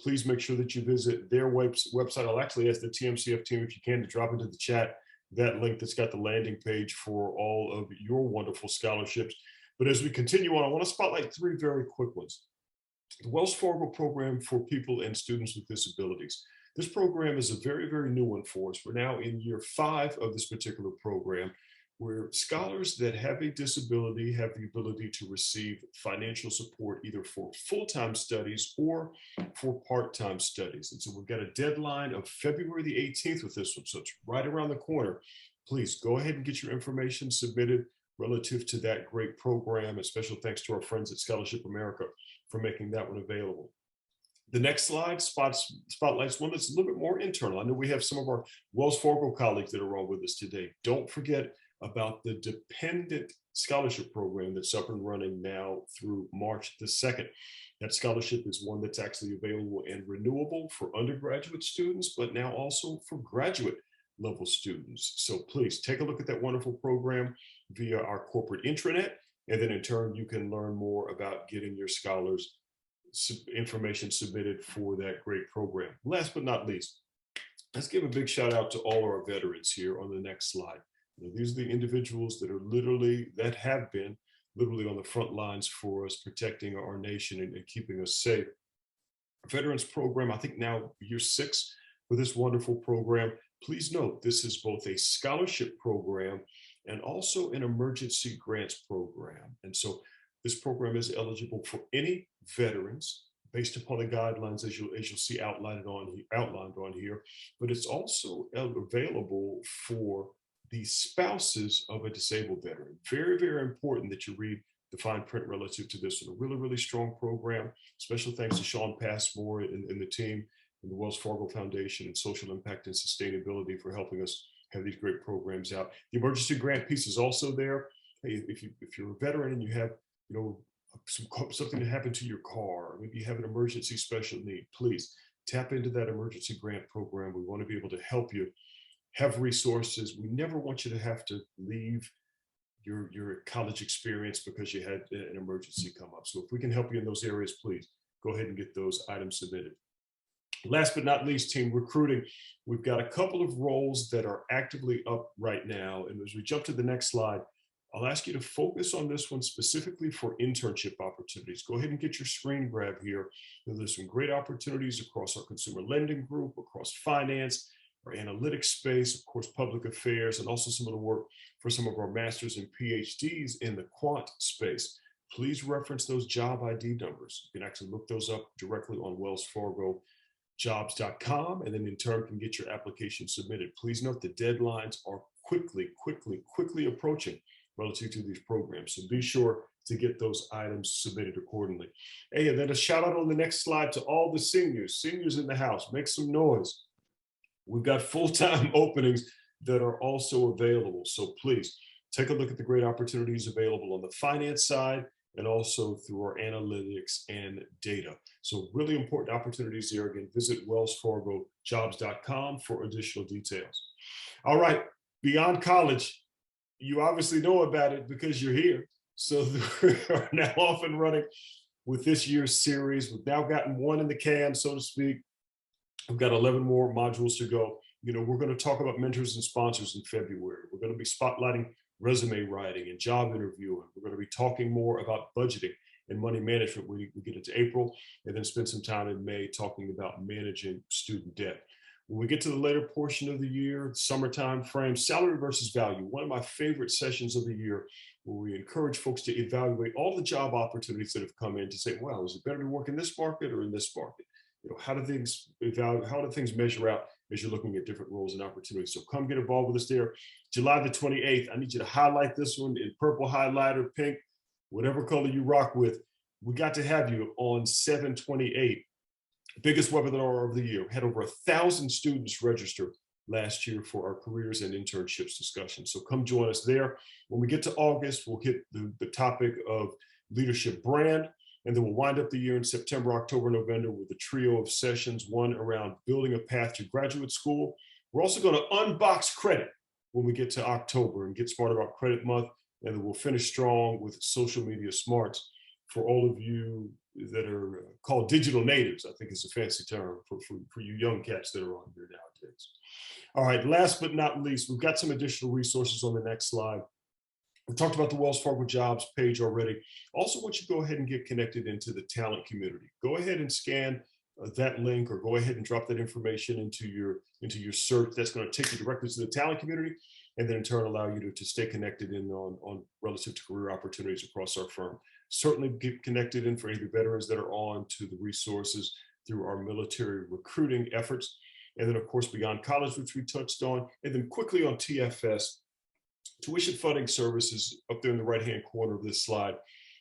Please make sure that you visit their website. I'll actually ask the TMCF team, if you can, to drop into the chat that link that's got the landing page for all of your wonderful scholarships. But as we continue on, I want to spotlight three very quick ones. The Wells Fargo program for people and students with disabilities. This program is a very, very new one for us. We're now in year 5 of this particular program, where scholars that have a disability have the ability to receive financial support either for full-time studies or for part-time studies. And so we've got a deadline of February the 18th with this one, so it's right around the corner. Please go ahead and get your information submitted relative to that great program. And special thanks to our friends at Scholarship America for making that one available. The next slide spotlights one that's a little bit more internal. I know we have some of our Wells Fargo colleagues that are on with us today. Don't forget about the dependent scholarship program that's up and running now through March the 2nd. That scholarship is one that's actually available and renewable for undergraduate students, but now also for graduate level students. So please take a look at that wonderful program via our corporate intranet, and then in turn, you can learn more about getting your scholars information submitted for that great program. Last but not least, let's give a big shout out to all our veterans here on the next slide. These are the individuals that have been literally on the front lines for us, protecting our nation and keeping us safe. Veterans program, I think now year 6 for this wonderful program. Please note, this is both a scholarship program and also an emergency grants program. And so this program is eligible for any veterans based upon the guidelines as you'll see outlined on here, but it's also available for the spouses of a disabled veteran. Very, very important that you read the fine print relative to this one. A really, really strong program. Special thanks to Sean Passmore and the team and the Wells Fargo Foundation and Social Impact and Sustainability for helping us have these great programs out. The emergency grant piece is also there. Hey, if you're a veteran and you have, something that happened to your car, or maybe you have an emergency special need, please tap into that emergency grant program. We want to be able to help you have resources. We never want you to have to leave your college experience because you had an emergency come up. So if we can help you in those areas, please go ahead and get those items submitted. Last but not least, team recruiting. We've got a couple of roles that are actively up right now. And as we jump to the next slide, I'll ask you to focus on this one specifically for internship opportunities. Go ahead and get your screen grab here. There's some great opportunities across our consumer lending group, across finance, our analytics space, of course, public affairs, and also some of the work for some of our masters and PhDs in the quant space. Please reference those job ID numbers. You can actually look those up directly on Wells Fargo jobs.com, and then in turn can get your application submitted. Please note the deadlines are quickly approaching relative to these programs. So be sure to get those items submitted accordingly. Hey, and then a shout out on the next slide to all the seniors in the house. Make some noise. We've got full-time openings that are also available. So please take a look at the great opportunities available on the finance side and also through our analytics and data. So really important opportunities there. Again, visit wellsfargojobs.com for additional details. All right, beyond college, you obviously know about it because you're here. So we are now off and running with this year's series. We've now gotten one in the can, so to speak. We've got 11 more modules to go. We're going to talk about mentors and sponsors in February. We're going to be spotlighting resume writing and job interviewing. We're going to be talking more about budgeting and money management when we get into April, and then spend some time in May talking about managing student debt. When we get to the later portion of the year, summertime frame, salary versus value, one of my favorite sessions of the year, where we encourage folks to evaluate all the job opportunities that have come in to say, well, is it better to work in this market or in this market? How do things measure out as you're looking at different roles and opportunities? So come get involved with us there. July the 28th, I need you to highlight this one in purple highlighter, pink, whatever color you rock with. We got to have you on 7/28, biggest webinar of the year. Had over 1,000 students register last year for our careers and internships discussion. So come join us there. When we get to August, we'll hit the topic of leadership brand. And then we'll wind up the year in September, October, November with a trio of sessions, one around building a path to graduate school. We're also going to unbox credit when we get to October and get smart about credit month. And then we'll finish strong with social media smarts for all of you that are called digital natives. I think it's a fancy term for you young cats that are on here nowadays. All right, last but not least, we've got some additional resources on the next slide. We talked about the Wells Fargo Jobs page already. Also want you to go ahead and get connected into the talent community. Go ahead and scan that link, or go ahead and drop that information into your search. That's going to take you directly to the talent community, and then in turn allow you to stay connected in on relative to career opportunities across our firm. Certainly get connected in for any veterans that are on to the resources through our military recruiting efforts. And then of course, beyond college, which we touched on, and then quickly on TFS. Tuition Funding Services, up there in the right-hand corner of this slide,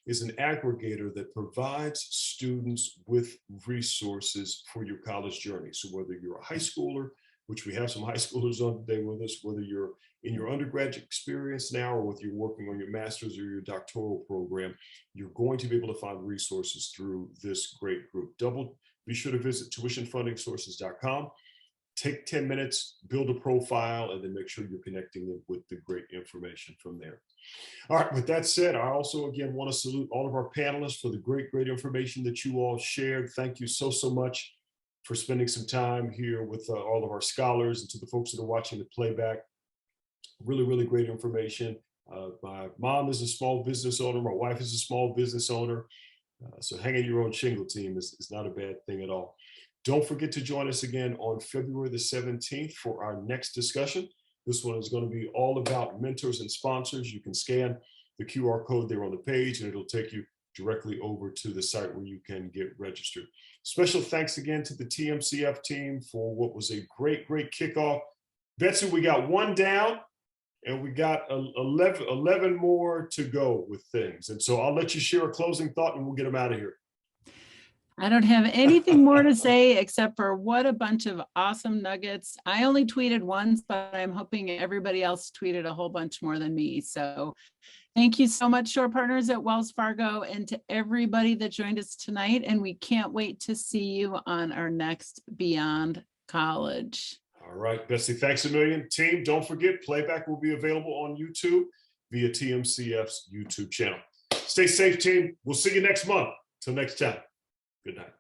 is an aggregator that provides students with resources for your college journey. So whether you're a high schooler, which we have some high schoolers on today with us, whether you're in your undergraduate experience now, or whether you're working on your master's or your doctoral program, you're going to be able to find resources through this great group. Be sure to visit tuitionfundingsources.com. Take 10 minutes, build a profile, and then make sure you're connecting them with the great information from there. All right, with that said, I also, again, want to salute all of our panelists for the great information that you all shared. Thank you so much for spending some time here with all of our scholars, and to the folks that are watching the playback. Really great information. My mom is a small business owner. My wife is a small business owner. So hanging your own shingle team is not a bad thing at all. Don't forget to join us again on February the 17th for our next discussion. This one is going to be all about mentors and sponsors. You can scan the QR code there on the page and it'll take you directly over to the site where you can get registered. Special thanks again to the TMCF team for what was a great kickoff. Betsy, we got one down and we got 11 more to go with things. And so I'll let you share a closing thought and we'll get them out of here. I don't have anything more to say except for what a bunch of awesome nuggets. I only tweeted once, but I'm hoping everybody else tweeted a whole bunch more than me. So thank you so much to our partners at Wells Fargo and to everybody that joined us tonight. And we can't wait to see you on our next Beyond College. All right, Betsy, thanks a million. Team, don't forget, playback will be available on YouTube via TMCF's YouTube channel. Stay safe, team. We'll see you next month. Till next time. Good night.